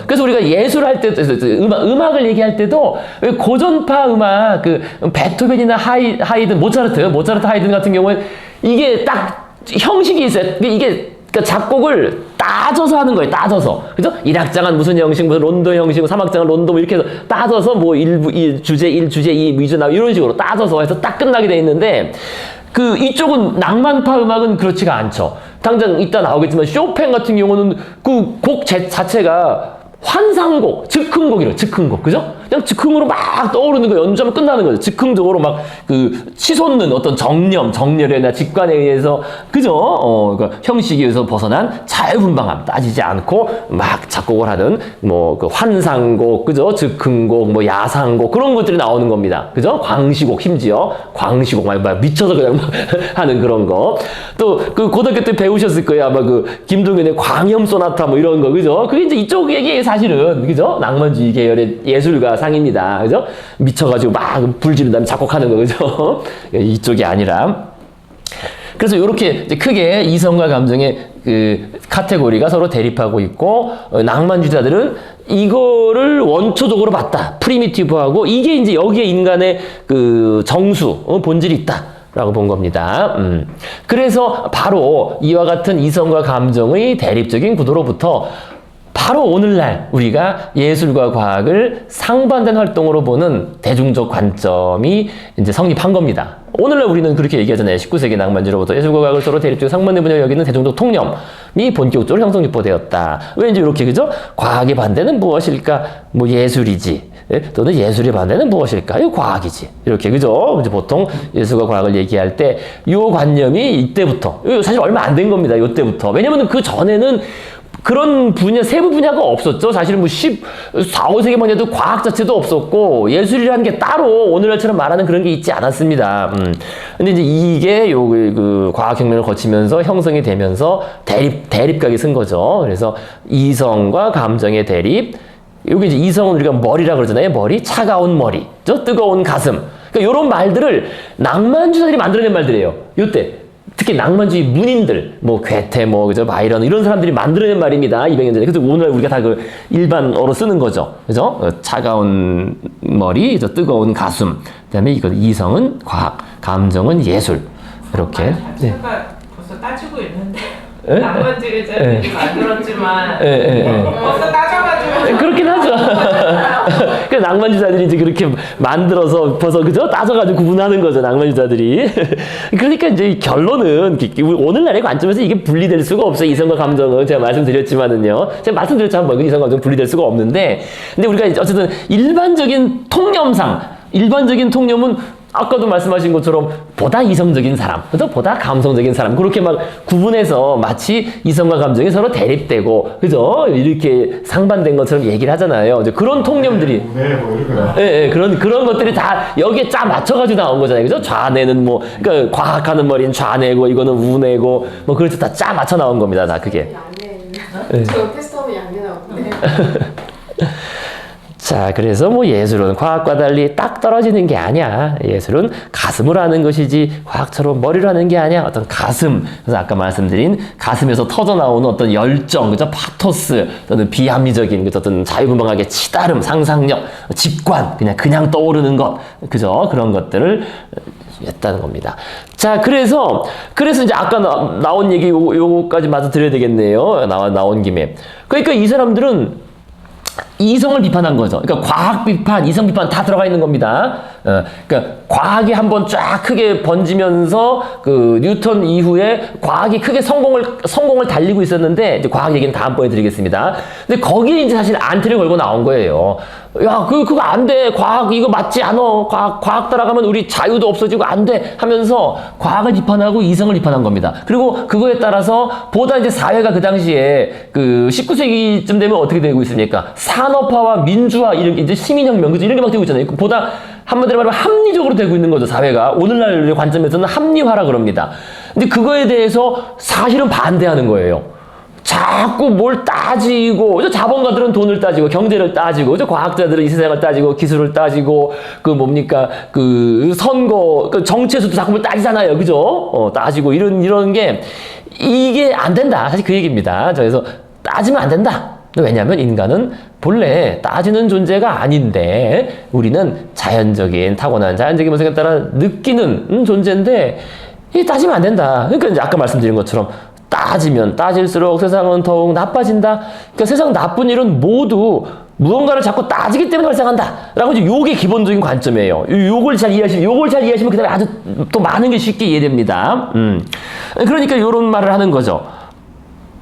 그래서 우리가 예술할 때, 음악을 얘기할 때도 고전파 음악, 베토벤이나 하이든, 모차르트, 하이든 같은 경우는 이게 딱 형식이 있어요. 이게 그러니까 작곡을 따져서 하는 거예요. 따져서. 그죠? 1악장은 무슨 형식, 무슨 론도 형식, 3악장은 론도 뭐 이렇게 해서 따져서 뭐 주제 1, 주제 2, 미주 나 이런 식으로 따져서 해서 딱 끝나게 돼 있는데, 이쪽은 낭만파 음악은 그렇지가 않죠. 당장 이따 나오겠지만 쇼팽 같은 경우는 그 곡 자체가 환상곡, 즉흥곡이래요. 즉흥곡. 그죠? 그냥 즉흥으로 막 떠오르는 거 연주하면 끝나는 거죠. 즉흥적으로 막 치솟는 어떤 정념, 정렬이나 직관에 의해서, 그죠? 그러니까 형식에서 벗어난 자유분방함, 따지지 않고 막 작곡을 하는 뭐 환상곡, 그죠? 즉흥곡, 뭐 야상곡, 그런 것들이 나오는 겁니다. 그죠? 광시곡, 심지어 광시곡 막 미쳐서 그냥 막 하는 그런 거. 또 고등학교 때 배우셨을 거예요. 아마 김동현의 광염 소나타 뭐 이런 거, 그죠? 그게 이제 이쪽 얘기예요, 사실은. 그죠? 낭만주의 계열의 예술가 상입니다. 그죠? 미쳐가지고 막 불 지른 다음에 작곡하는 거, 그죠? 이쪽이 아니라. 그래서 이렇게 크게 이성과 감정의 카테고리가 서로 대립하고 있고, 낭만주의자들은 이거를 원초적으로 봤다. 프리미티브하고, 이게 이제 여기에 인간의 정수, 본질이 있다. 라고 본 겁니다. 그래서 바로 이와 같은 이성과 감정의 대립적인 구도로부터 바로 오늘날 우리가 예술과 과학을 상반된 활동으로 보는 대중적 관점이 이제 성립한 겁니다. 오늘날 우리는 그렇게 얘기하잖아요. 19세기 낭만주의로부터 예술과 과학을 서로 대립적 상반된 분야로 여기는 대중적 통념이 본격적으로 형성유포되었다. 왜 이제 이렇게, 그죠? 과학의 반대는 무엇일까? 뭐 예술이지. 또는 예술의 반대는 무엇일까? 이거 과학이지. 이렇게, 그죠? 이제 보통 예술과 과학을 얘기할 때 이 관념이 이때부터, 사실 얼마 안 된 겁니다. 이때부터. 왜냐면 그 전에는 그런 세부 분야가 없었죠. 사실 뭐 14, 15세기만 해도 과학 자체도 없었고, 예술이라는 게 따로 오늘날처럼 말하는 그런 게 있지 않았습니다. 근데 이제 이게 과학혁명을 거치면서 형성이 되면서 대립각이 쓴 거죠. 그래서 이성과 감정의 대립, 여기 이제 이성은 우리가 머리라 그러잖아요. 머리, 차가운 머리, 뜨거운 가슴. 그러니까 이런 말들을 낭만주의자들이 만들어낸 말들이에요. 요때. 특히 낭만주의 문인들, 뭐 괴테, 뭐 그죠, 바이런 이런 사람들이 만들어낸 말입니다. 200년 전에. 그래서 오늘 우리가 다 일반어로 쓰는 거죠. 그죠? 차가운 머리, 뜨거운 가슴. 그다음에 이성은 과학, 감정은 예술. 이렇게.
자체가 벌써 따지고 있는데 낭만주의자들이 만들었지만 벌써 따져가지고
그렇긴 하죠. 그 낭만주의자들이 이제 그렇게 만들어서 벌써 그죠? 따져가지고 구분하는 거죠, 낭만주의자들이. 그러니까 이제 결론은 오늘날의 관점에서 이게 분리될 수가 없어요. 이성과 감정은 제가 말씀드렸지만은요. 제가 말씀드렸죠 한번 이성과 감정 분리될 수가 없는데, 근데 우리가 어쨌든 일반적인 통념은 아까도 말씀하신 것처럼 보다 이성적인 사람, 그죠? 보다 감성적인 사람, 그렇게 막 구분해서 마치 이성과 감정이 서로 대립되고, 그죠? 이렇게 상반된 것처럼 얘기를 하잖아요. 이제 그런 통념들이.
네, 뭐 이렇게.
예, 그런 것들이 다 여기에 쫙 맞춰가지고 나온 거잖아요. 그죠? 좌뇌는 뭐, 그러니까 과학하는 머리는 좌뇌고, 이거는 우뇌고, 뭐, 그렇게 다 쫙 맞춰 나온 겁니다. 다 그게.
양내. 저 테스트하면 양내 나오는데.
자, 그래서 뭐 예술은 과학과 달리 딱 떨어지는 게 아니야. 예술은 가슴으로 하는 것이지 과학처럼 머리로 하는 게 아니야. 어떤 가슴. 그래서 아까 말씀드린 가슴에서 터져 나오는 어떤 열정, 그죠? 파토스, 또는 비합리적인, 그죠? 어떤 자유분방하게 치다름, 상상력, 직관, 그냥 떠오르는 것, 그죠? 그런 것들을 했다는 겁니다. 자, 그래서 이제 아까 나온 얘기 요거까지 마저 드려야 되겠네요. 나온 김에. 그러니까 이 사람들은 이성을 비판한 거죠. 그러니까 과학 비판, 이성 비판 다 들어가 있는 겁니다. 그러니까 과학이 한번 쫙 크게 번지면서 그 뉴턴 이후에 과학이 크게 성공을 달리고 있었는데, 이제 과학 얘기는 다음번에 드리겠습니다. 근데 거기에 이제 사실 안티를 걸고 나온 거예요. 야, 그거 안 돼. 과학 이거 맞지 않아. 과학 따라가면 우리 자유도 없어지고 안 돼. 하면서 과학을 비판하고 이성을 비판한 겁니다. 그리고 그거에 따라서 보다 이제 사회가 그 당시에 그 19세기쯤 되면 어떻게 되고 있습니까? 산업화와 민주화, 이런 이제 시민혁명, 그죠? 이런 게 막 되고 있잖아요. 보다 한마디로 말하면 합리적으로 되고 있는 거죠, 사회가. 오늘날의 관점에서는 합리화라 그럽니다. 근데 그거에 대해서 사실은 반대하는 거예요. 자꾸 뭘 따지고, 자본가들은 돈을 따지고, 경제를 따지고, 과학자들은 이 세상을 따지고, 기술을 따지고, 선거, 정치에서도 자꾸 뭘 따지잖아요. 그죠? 따지고, 이런 게, 이게 안 된다. 사실 그 얘기입니다. 그래서 따지면 안 된다. 왜냐하면 인간은 본래 따지는 존재가 아닌데, 우리는 타고난 자연적인 본성에 따라 느끼는 존재인데, 이 따지면 안 된다. 그러니까 이제 아까 말씀드린 것처럼, 따지면 따질수록 세상은 더욱 나빠진다. 그러니까 세상 나쁜 일은 모두 무언가를 자꾸 따지기 때문에 발생한다. 라고 이제 요게 기본적인 관점이에요. 요걸 잘 이해하시면 그 다음에 아주 또 많은 게 쉽게 이해됩니다. 그러니까 요런 말을 하는 거죠.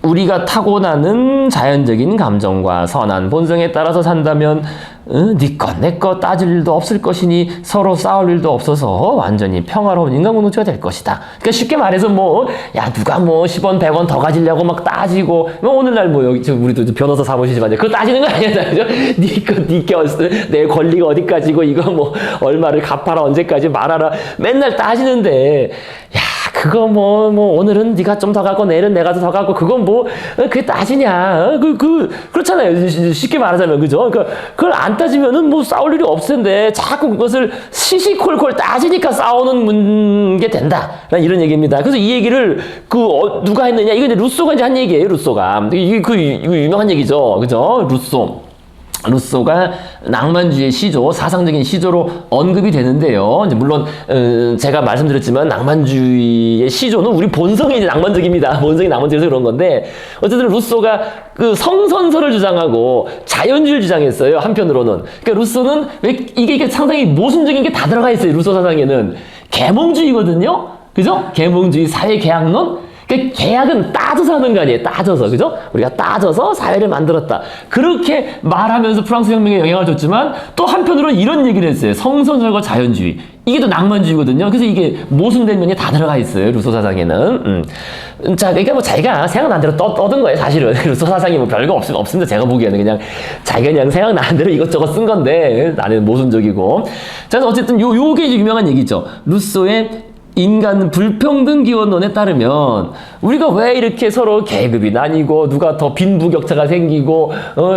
우리가 타고나는 자연적인 감정과 선한 본성에 따라서 산다면 네 것 내 것 따질 일도 없을 것이니 서로 싸울 일도 없어서 완전히 평화로운 인간 공동체가 될 것이다. 그러니까 쉽게 말해서 누가 10원 100원 더 가지려고 막 따지고, 오늘날 여기 우리도 변호사 사무실이지만 그거 따지는 거 아니야. 내 권리가 어디까지고 이거 얼마를 갚아라, 언제까지 말하라, 맨날 따지는데, 그거 오늘은 네가 좀 더 갖고 내일은 내가 더 갖고, 그건 그게 따지냐. 그렇잖아요. 쉽게 말하자면, 그죠? 그러니까 그걸 안 따지면은 싸울 일이 없을 텐데, 자꾸 그것을 시시콜콜 따지니까 싸우는 게 된다. 이런 얘기입니다. 그래서 이 얘기를 누가 했느냐? 이거 이제 루소가 이제 한 얘기예요, 루소가. 이거 유명한 얘기죠. 그죠? 루소가 낭만주의의 시조, 사상적인 시조로 언급이 되는데요. 이제 물론 제가 말씀드렸지만 낭만주의의 시조는 우리 본성이 이제 낭만적입니다. 본성이 낭만적이어서 그런 건데, 어쨌든 루소가 성선설을 주장하고 자연주의를 주장했어요. 한편으로는. 그러니까 루소는 이게 상당히 모순적인 게 다 들어가 있어요. 루소 사상에는 계몽주의거든요. 그죠? 계몽주의, 사회계약론. 그러니까 계약은 따져서 하는 거 아니에요. 따져서. 그죠? 우리가 따져서 사회를 만들었다. 그렇게 말하면서 프랑스 혁명에 영향을 줬지만, 또 한편으로는 이런 얘기를 했어요. 성선설과 자연주의. 이게 또 낭만주의거든요. 그래서 이게 모순된 면이 다 들어가 있어요. 루소 사상에는. 자, 그러니까 자기가 생각나는 대로 떠든 거예요, 사실은. 루소 사상이 별거 없습니다. 제가 보기에는 그냥 자기가 그냥 생각나는 대로 이것저것 쓴 건데, 나는 모순적이고. 자, 어쨌든 요게 이제 유명한 얘기죠. 루소의 인간 불평등 기원론에 따르면 우리가 왜 이렇게 서로 계급이 나뉘고 누가 더 빈부격차가 생기고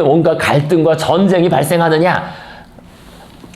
온갖 갈등과 전쟁이 발생하느냐?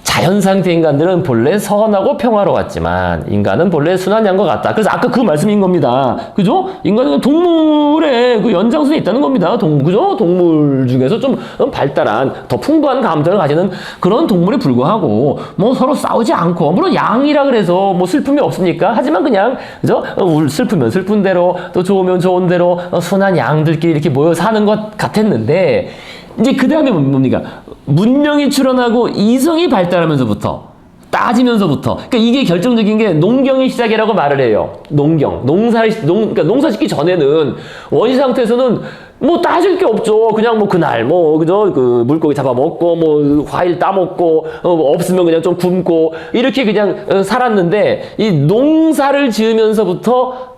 자연 상태 인간들은 본래 선하고 평화로웠지만 인간은 본래 순한 양과 같다. 그래서 아까 그 말씀인 겁니다. 그죠? 인간은 동물의 연장선에 있다는 겁니다. 그죠? 동물 중에서 좀 발달한, 더 풍부한 감정을 가지는 그런 동물에 불과하고, 서로 싸우지 않고, 물론 양이라 그래서 슬픔이 없습니까? 하지만 그냥, 그죠? 슬프면 슬픈 대로, 또 좋으면 좋은 대로, 순한 양들끼리 이렇게 모여 사는 것 같았는데, 이제 그 다음에 뭡니까? 문명이 출현하고 이성이 발달하면서부터 따지면서부터 그러니까 이게 결정적인 게 농경의 시작이라고 말을 해요. 그러니까 농사 짓기 전에는 원시 상태에서는 뭐 따질 게 없죠. 그냥 뭐 그날 뭐 그죠 그 물고기 잡아 먹고 뭐 과일 따 먹고 없으면 그냥 좀 굶고 이렇게 그냥 살았는데 이 농사를 지으면서부터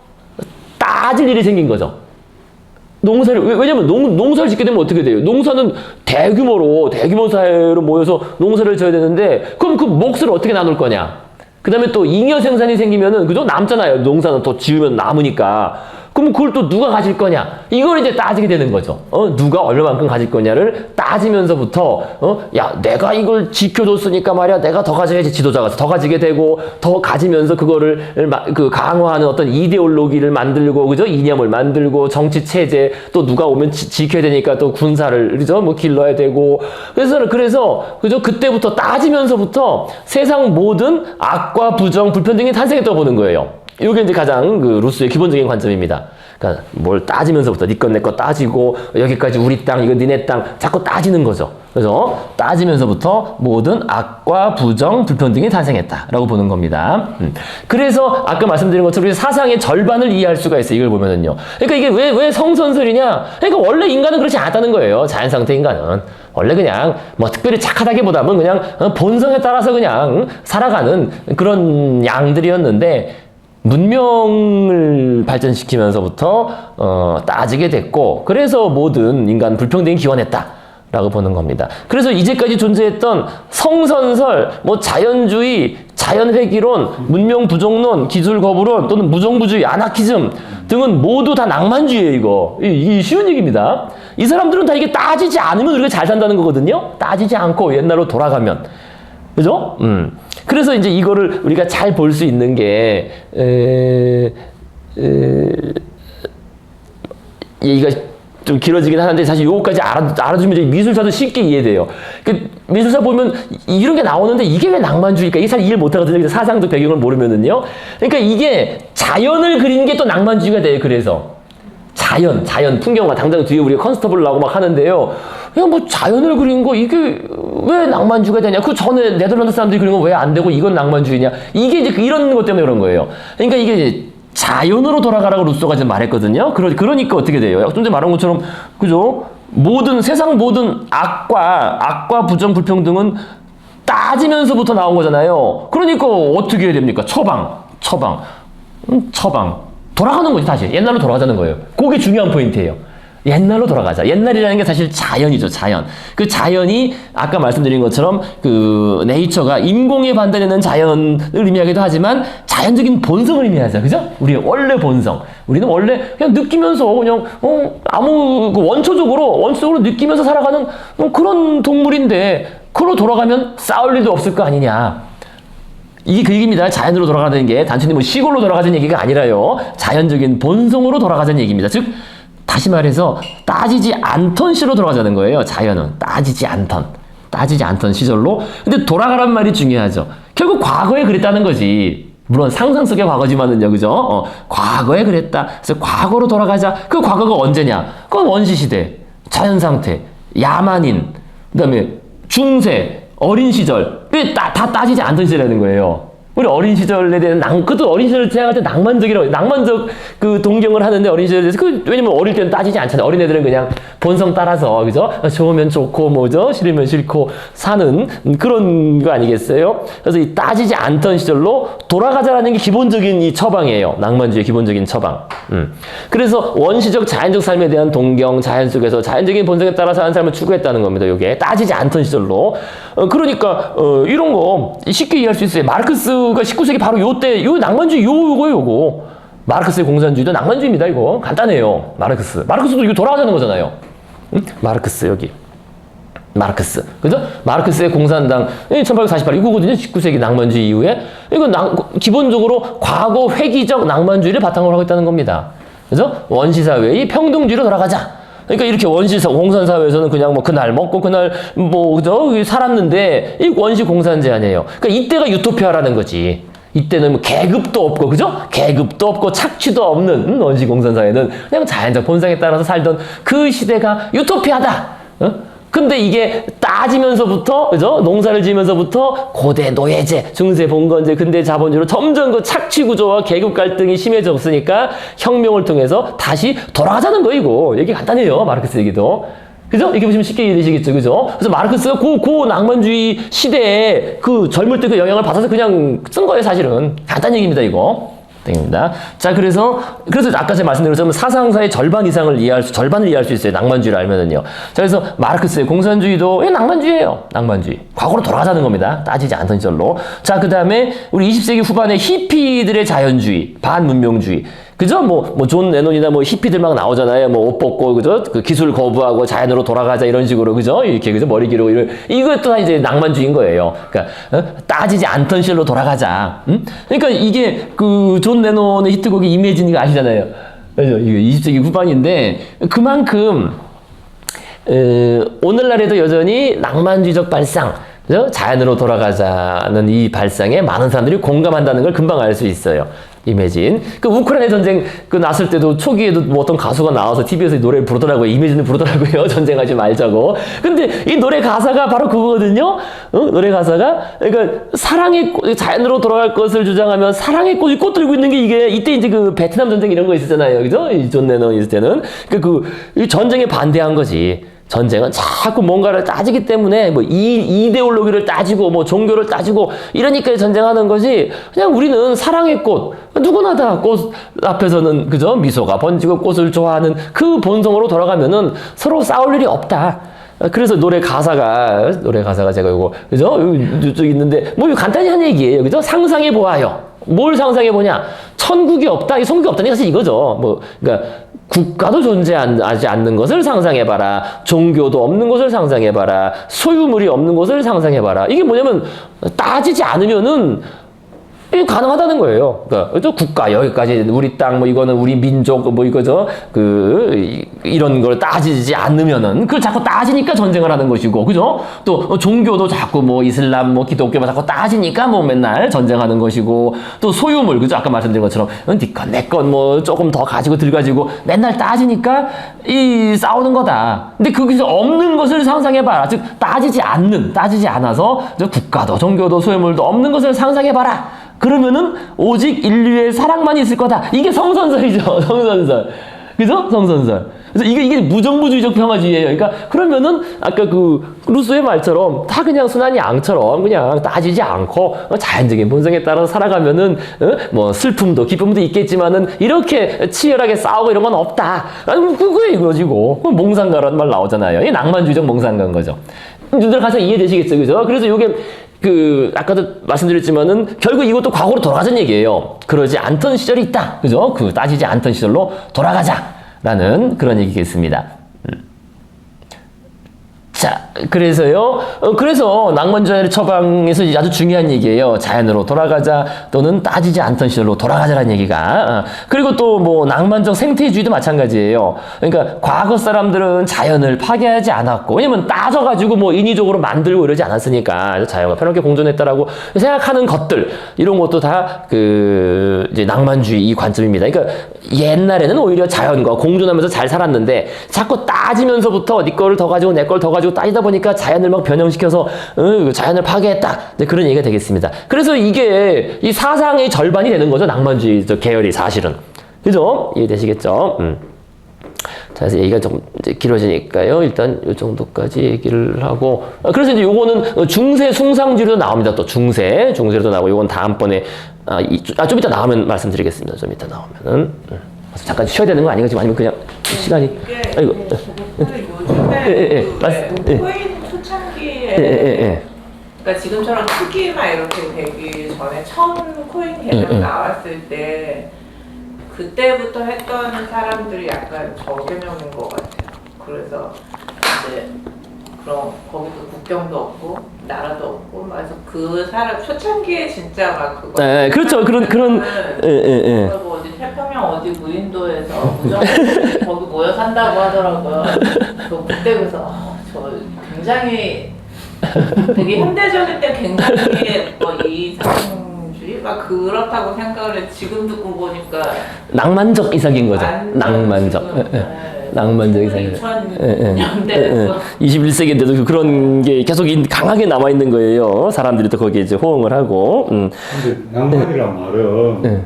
따질 일이 생긴 거죠. 왜냐면 농사를 짓게 되면 어떻게 돼요? 농사는 대규모 사회로 모여서 농사를 져야 되는데, 그럼 그 몫을 어떻게 나눌 거냐? 그 다음에 또 잉여 생산이 생기면은, 그죠? 남잖아요. 농사는 더 지으면 남으니까. 그럼 그걸 또 누가 가질 거냐? 이걸 이제 따지게 되는 거죠. 누가 얼마만큼 가질 거냐를 따지면서부터, 야, 내가 이걸 지켜줬으니까 말이야. 내가 더 가져야지. 지도자가 더 가지게 되고, 더 가지면서 그거를 강화하는 어떤 이데올로기를 만들고, 그죠? 이념을 만들고, 정치 체제, 또 누가 오면 지켜야 되니까 또 군사를, 그죠? 뭐 길러야 되고. 그래서, 그죠? 그때부터 따지면서부터 세상 모든 악과 부정, 불평등이 탄생했다고 보는 거예요. 이게 이제 가장 그 루스의 기본적인 관점입니다. 그러니까 뭘 따지면서부터 네 것 내 것 따지고 여기까지 우리 땅 이거 니네 땅 자꾸 따지는 거죠. 그래서 따지면서부터 모든 악과 부정, 불평등이 탄생했다라고 보는 겁니다. 그래서 아까 말씀드린 것처럼 우리 사상의 절반을 이해할 수가 있어요. 이걸 보면은요. 그러니까 이게 왜 성선설이냐? 그러니까 원래 인간은 그렇지 않았다는 거예요. 자연 상태 인간은. 원래 그냥 뭐 특별히 착하다기보다는 그냥 본성에 따라서 그냥 살아가는 그런 양들이었는데 문명을 발전시키면서부터 따지게 됐고 그래서 모든 인간 불평등이 기원했다라고 보는 겁니다. 그래서 이제까지 존재했던 성선설, 뭐 자연주의, 자연회귀론, 문명부정론, 기술거부론 또는 무정부주의, 아나키즘 등은 모두 다 낭만주의예요. 이게 쉬운 얘기입니다. 이 사람들은 다 이게 따지지 않으면 우리가 잘 산다는 거거든요. 따지지 않고 옛날로 돌아가면. 그죠? 그래서 이제 이거를 우리가 잘 볼 수 있는 게, 얘기가 좀 길어지긴 하는데 사실 요거까지 알아주면 이제 미술사도 쉽게 이해돼요. 미술사 보면 이런 게 나오는데 이게 왜 낭만주의일까? 이게 잘 이해를 못 하거든요. 사상도 배경을 모르면은요. 그러니까 이게 자연을 그리는 게 또 낭만주의가 돼요. 그래서. 자연, 풍경화. 당장 뒤에 우리가 컨스터블 나오고 막 하는데요. 그냥 뭐 자연을 그린 거 이게 왜 낭만주의가 되냐? 그 전에 네덜란드 사람들이 그린 거 왜 안 되고 이건 낭만주의냐? 이게 이제 이런 것 때문에 그런 거예요. 그러니까 이게 이제 자연으로 돌아가라고 루소가 지금 말했거든요. 그러니까 어떻게 돼요? 좀 전에 말한 것처럼, 그죠? 세상 모든 악과 부정, 불평등은 따지면서부터 나온 거잖아요. 그러니까 어떻게 해야 됩니까? 처방. 돌아가는 거지, 다시. 옛날로 돌아가자는 거예요. 그게 중요한 포인트예요. 옛날로 돌아가자. 옛날이라는 게 사실 자연이죠, 자연. 그 자연이 아까 말씀드린 것처럼 그 네이처가 인공에 반대되는 자연을 의미하기도 하지만 자연적인 본성을 의미하죠. 그죠? 우리의 원래 본성. 우리는 원래 그냥 느끼면서 그냥 원초적으로 느끼면서 살아가는 그런 동물인데 그로 돌아가면 싸울 일도 없을 거 아니냐. 이게 그 얘기입니다. 자연으로 돌아가는 게 단순히 뭐 시골로 돌아가자는 얘기가 아니라요. 자연적인 본성으로 돌아가자는 얘기입니다. 즉 다시 말해서 따지지 않던 시로 돌아가자는 거예요. 자연은 따지지 않던 시절로. 근데 돌아가란 말이 중요하죠. 결국 과거에 그랬다는 거지. 물론 상상 속의 과거지만은요, 그죠? 과거에 그랬다. 그래서 과거로 돌아가자. 그 과거가 언제냐? 그건 원시 시대, 자연 상태, 야만인, 그다음에 중세, 어린 시절. 다 따지지 않던 시절이라는 거예요. 우리 어린 시절에 대한 그것도 어린 시절을 생각할 때 낭만적 그 동경을 하는데 어린 시절에 대해서 왜냐면 어릴 때는 따지지 않잖아요. 어린 애들은 그냥 본성 따라서, 그죠? 좋으면 좋고, 뭐죠? 싫으면 싫고 사는 그런 거 아니겠어요? 그래서 이 따지지 않던 시절로 돌아가자라는 게 기본적인 이 처방이에요. 낭만주의 기본적인 처방. 그래서 원시적 자연적 삶에 대한 동경, 자연 속에서 자연적인 본성에 따라 사는 삶을 추구했다는 겁니다. 요게 따지지 않던 시절로. 그러니까 이런 거 쉽게 이해할 수 있어요. 마르크스가 19세기 바로 요때 낭만주의 요거 마르크스의 공산주의도 낭만주의입니다. 이거 간단해요. 마르크스도 이거 돌아가자는 거잖아요. 마르크스 여기 마르크스, 그죠? 마르크스의 공산당 1848 이거거든요. 19세기 낭만주의 이후에 이거 기본적으로 과거 회귀적 낭만주의를 바탕으로 하고 있다는 겁니다. 그죠? 원시사회의 평등주의로 돌아가자. 그러니까 이렇게 공산사회에서는 그냥 뭐 그날 먹고 그날 뭐 그죠? 살았는데 이 원시 공산제 아니에요. 그러니까 이때가 유토피아라는 거지. 이때는 뭐 계급도 없고, 그죠? 계급도 없고 착취도 없는 원시 공산사회는 그냥 자연적 본성에 따라서 살던 그 시대가 유토피아다. 근데 이게 따지면서부터, 그죠? 농사를 지면서부터 고대 노예제, 중세 봉건제, 근대 자본주의로 점점 그 착취 구조와 계급 갈등이 심해졌으니까 혁명을 통해서 다시 돌아가자는 거이고, 얘기 간단해요. 마르크스 얘기도. 그죠? 이렇게 보시면 쉽게 이해되시겠죠. 그죠? 그래서 마르크스가 고 낭만주의 시대에 그 젊을 때 그 영향을 받아서 그냥 쓴 거예요, 사실은. 간단 얘기입니다, 이거. 입니다. 자, 그래서 아까 제가 말씀드린 것처럼 사상사의 절반을 이해할 수 있어요. 낭만주의를 알면은요. 자, 그래서 마르크스의 공산주의도 낭만주의예요. 낭만주의. 과거로 돌아가자는 겁니다. 따지지 않던 시절로. 자, 그 다음에 우리 20세기 후반에 히피들의 자연주의, 반문명주의. 그죠? 존 레논이나 히피들 막 나오잖아요. 옷 벗고, 그죠? 그 기술 거부하고 자연으로 돌아가자 이런 식으로, 그죠? 이렇게, 그죠? 머리 기르고 이것도 다 이제 낭만주의인 거예요. 그러니까, 따지지 않던 시절로 돌아가자. 그러니까 이게 존 레논의 히트곡이 이매진이가 아시잖아요. 그죠? 이게 20세기 후반인데, 그만큼, 오늘날에도 여전히 낭만주의적 발상, 그죠? 자연으로 돌아가자는 이 발상에 많은 사람들이 공감한다는 걸 금방 알 수 있어요. 이매진. 우크라이나 전쟁 났을 때도 초기에도 어떤 가수가 나와서 TV에서 노래를 부르더라고요. 이매진을 부르더라고요. 전쟁하지 말자고. 근데 이 노래 가사가 바로 그거거든요. 노래 가사가. 그러니까 사랑의 꽃, 자연으로 돌아갈 것을 주장하면 사랑의 꽃이 꽃 들고 있는 게 이게 이때 이제 베트남 전쟁 이런 거 있었잖아요. 그죠? 존 레논 있을 때는. 이 전쟁에 반대한 거지. 전쟁은 자꾸 뭔가를 따지기 때문에 이데올로기를 따지고 종교를 따지고 이러니까 전쟁하는 거지. 그냥 우리는 사랑의 꽃, 누구나 다 꽃 앞에서는 그죠? 미소가 번지고 꽃을 좋아하는 그 본성으로 돌아가면은 서로 싸울 일이 없다. 그래서 노래 가사가 제가 이거 그죠? 이쪽 있는데 간단히 한 얘기예요. 그죠? 상상해 보아요. 뭘 상상해 보냐? 천국이 없다. 이 천국이 없다는 게 사실 이거죠. 그러니까 국가도 존재하지 않는 것을 상상해봐라. 종교도 없는 것을 상상해봐라. 소유물이 없는 것을 상상해봐라. 이게 뭐냐면 따지지 않으면은 이게 가능하다는 거예요. 그러니까 국가 여기까지 우리 땅 이거는 우리 민족 이거죠. 이런 걸 따지지 않으면은 그걸 자꾸 따지니까 전쟁을 하는 것이고, 그죠? 또 종교도 자꾸 이슬람 기독교만 자꾸 따지니까 맨날 전쟁하는 것이고, 또 소유물, 그죠? 아까 말씀드린 것처럼 니건 내건 조금 더 가지고 들가지고 맨날 따지니까 이 싸우는 거다. 근데 거기서 없는 것을 상상해봐라. 즉 따지지 않아서 국가도 종교도 소유물도 없는 것을 상상해봐라. 그러면은 오직 인류의 사랑만 있을 거다. 이게 성선설이죠. 성선설. 그죠? 성선설. 그래서 이게 무정부주의적 평화주의예요. 그러니까 그러면은 아까 루소의 말처럼 다 그냥 순한 양처럼 그냥 따지지 않고 자연적인 본성에 따라서 살아가면은 슬픔도 기쁨도 있겠지만은 이렇게 치열하게 싸우고 이런 건 없다. 그게 이거지고. 몽상가라는 말 나오잖아요. 이 낭만주의적 몽상가인 거죠. 누들 가서 이해되시겠죠, 그죠? 그래서 이게 아까도 말씀드렸지만은 결국 이것도 과거로 돌아가자는 얘기예요. 그러지 않던 시절이 있다. 그죠? 따지지 않던 시절로 돌아가자라는 그런 얘기겠습니다. 자, 그래서요. 그래서 낭만주의 처방에서 아주 중요한 얘기예요. 자연으로 돌아가자 또는 따지지 않던 시절로 돌아가자라는 얘기가. 그리고 또 낭만적 생태주의도 마찬가지예요. 그러니까 과거 사람들은 자연을 파괴하지 않았고, 왜냐면 따져가지고 인위적으로 만들고 이러지 않았으니까 자연과 편하게 공존했다라고 생각하는 것들, 이런 것도 다 이제 낭만주의 이 관점입니다. 그러니까 옛날에는 오히려 자연과 공존하면서 잘 살았는데 자꾸 따지면서부터 네 거를 더 가지고 내 걸 더 가지고 따지다 보니까 자연을 변형시켜서 자연을 파괴했다. 그런 얘기가 되겠습니다. 그래서 이게 이 사상의 절반이 되는 거죠. 낭만주의 계열이 사실은. 그죠? 이해되시겠죠? 자, 그래서 얘기가 좀 이제 길어지니까요. 일단 이 정도까지 얘기를 하고. 그래서 이제 요거는 중세 숭상주의로 나옵니다. 또 중세로도 나오고, 요건 다음번에, 좀 이따 나오면 말씀드리겠습니다. 좀 이따 나오면은. 잠깐 쉬어야 되는 거 아니겠지? 아니면 그냥 시간이. 아이고.
요즘에 코인 초창기에 그러니까 지금처럼 크기나 이렇게 되기 전에 처음 코인 개념 나왔을 때 그때부터 했던 사람들이 약간 저개념인 것 같아요. 그래서 이제 그럼 거기도 국경도 없고 나라도 없고, 그래서 그 사람 초창기에 진짜 막 그거.
네, 그렇죠. 그런.
그리고 어디 태평양 어디 무인도에서 무정부들이 거기 모여 산다고 하더라고요. 그때 그래서 저 굉장히 되게 현대적일 때 굉장히 이상주의 막 그렇다고 생각을 해. 지금 듣고 보니까
낭만적 이삭인 거죠. 낭만적. 낭만적인 생각. 21세기인데도 그런 게 계속 강하게 남아 있는 거예요. 사람들이 또 거기에 이제 호응을 하고.
근데 낭만이란 말은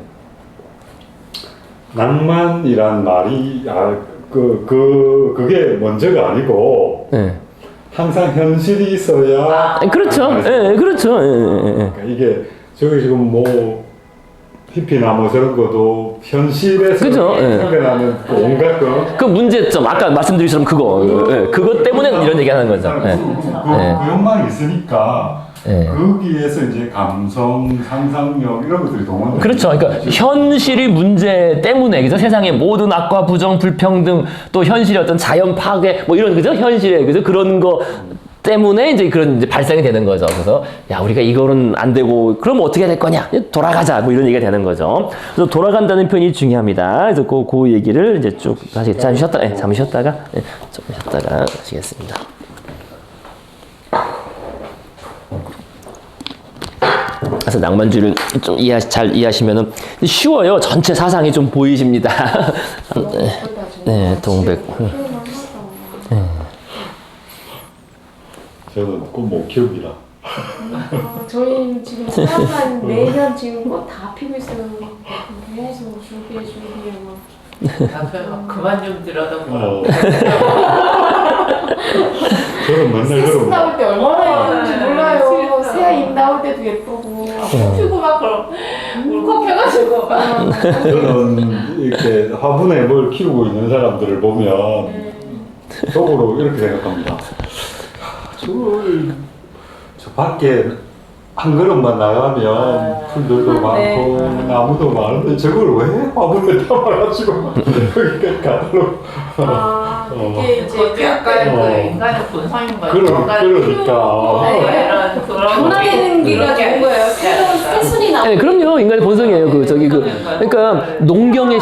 낭만이란 말이 그게 먼저가 아니고 항상 현실이 있어야
그렇죠. 그렇죠.
그러니까 이게 저기 지금 뭐 히피나 뭐 저런 것도 현실에서
그죠?
생겨나는 온갖
그 문제점 아까 말씀드린 것처럼 그것 때문에 이런 얘기 하는 거죠.
그 욕망이 있으니까 거기에서 이제 감성, 상상력 이런 것들이 동원돼요.
그렇죠. 그러니까 현실이 문제 때문에 그죠? 세상의 모든 악과 부정, 불평등 또 현실의 어떤 자연 파괴 뭐 이런 그죠? 현실의 그죠? 그런 거 때문에 이제 그런 이제 발생이 되는 거죠. 그래서 야 우리가 이거는 안 되고 그럼 어떻게 될 거냐? 돌아가자 뭐 이런 얘기가 되는 거죠. 그래서 돌아간다는 표현이 중요합니다. 그래서 그 얘기를 이제 쭉 다시 잠시 쉬었다가 좀 쉬었다가 하시겠습니다. 그래서 낭만주의를 좀 잘 이해하시면은 쉬워요. 전체 사상이 좀 보이십니다. 네, 동백.
저는 꽃못 키웁니다.
저희 지금 사람만 매년 지금 꽃 다 피고 있어요. 계속 준비해
남편 막 그만 좀 들여다보라고.
저는 맨날
새순
그러고
나올 때 얼마나 예쁜지 몰라요. 새 잎 나올 때도 예쁘고
피고 막 그럼 울컥해가지고 막.
저는 이렇게 화분에 뭘 키우고 있는 사람들을 보면 속으로 이렇게 생각합니다. 저 밖에 한 걸음만 나가면 풀들도 많고 나무도 많은데 저걸 왜 화분에 담아가지고 여기까지 가도록
이게 이제
그것도 약간 그 인간의 본성인 거죠.
그러니까
이런 그런
변화되는 게가 좋은 거예요. 새로운 새순이 나오고.
네, 그럼요. 인간의 본성이에요. 그러니까 농경의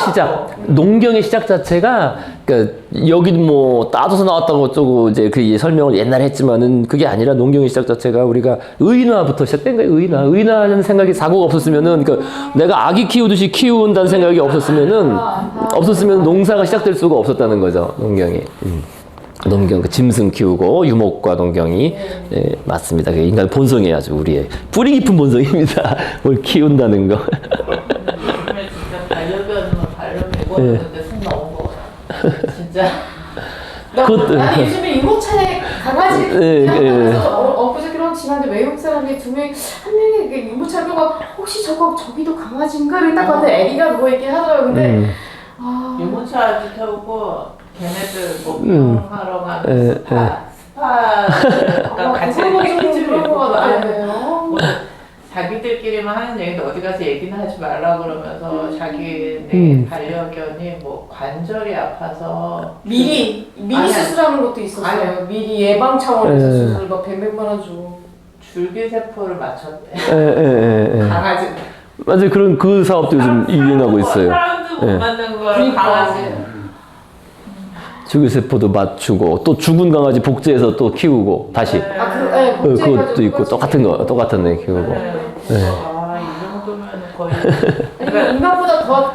시작 자체가 그러니까 여기 뭐 따져서 나왔다고 어쩌고 이제 그 설명을 옛날에 했지만은 그게 아니라 농경의 시작 자체가 우리가 의인화부터 시작된 거예요. 의인화하는 생각이 사고가 없었으면은 그러니까 내가 아기 키우듯이 키운다는 생각이 없었으면 농사가 시작될 수가 없었다는 거죠. 농경이. 농경, 그 짐승 키우고 유목과 농경이 맞습니다. 그게 인간 본성이에요. 아주 우리의 뿌리 깊은 본성입니다. 뭘 키운다는 거.
요즘에 진짜 반려견 입었는데 손 나온 거 진짜.
나는 요즘에 유모차에 강아지 엊그저께랑 지난데 외국 사람이 두 명이 한 명이 그 유모차를 끌고 혹시 저기도 강아지인가? 이렇게 딱 봤는데 애기가 누워있긴 하더라고요. 근데
유모차 태우고 걔네들 뭐 병하러 가는 스파가 같이
그런 거가 많아요.
자기들끼리만 하는 얘기인데 어디 가서 얘기는 하지 말라 그러면서 자기네 반려견이 뭐 관절이 아파서
미리 수술하는 것도 있었어요. 미리 예방 차원에서 수술 막 100만 원 주고
줄기세포를 맞췄대. 강아지.
맞아요. 그런 그 사업도 요즘 유행하고 있어요.
사람도 못 맞는 거를 강아지.
줄기세포도 맞추고 또 죽은 강아지 복제해서 또 키우고 다시. 그것도 있고 똑같은 애 키우고.
이 정도면 거의.
그러니까 인간보다 더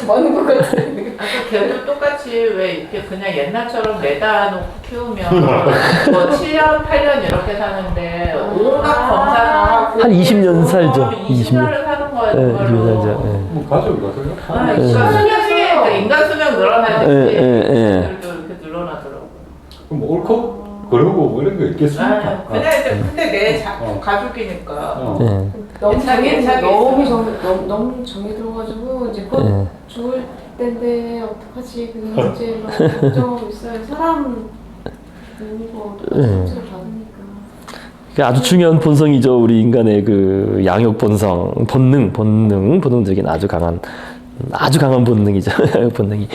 많은 것 같아요.
걔도 똑같이 왜 이렇게 그냥 옛날처럼 매다 놓고 키우면 뭐 7년, 8년 이렇게 사는데 온갖 검사를 하고
한 20년 살죠.
20년을 사는 거예요.
20년 살죠.
뭐 가족이라서요?
인간 수명 늘어나지. 그래도 이렇게 늘어나더라고.
그럼 옳고 그러고 뭐 이런 거 있겠습니까?
그냥 이제 근데 내 가족이니까.
너무 정이 들어가지고 이제 곧 죽을 텐데 어떡하지? 그냥 이제 막 걱정하고 있어요. 사람 보고 상처를 받으니까.
아주 중요한 본성이죠. 우리 인간의 그 양육 본성, 본능적인 아주 강한 본능이죠. 본능이.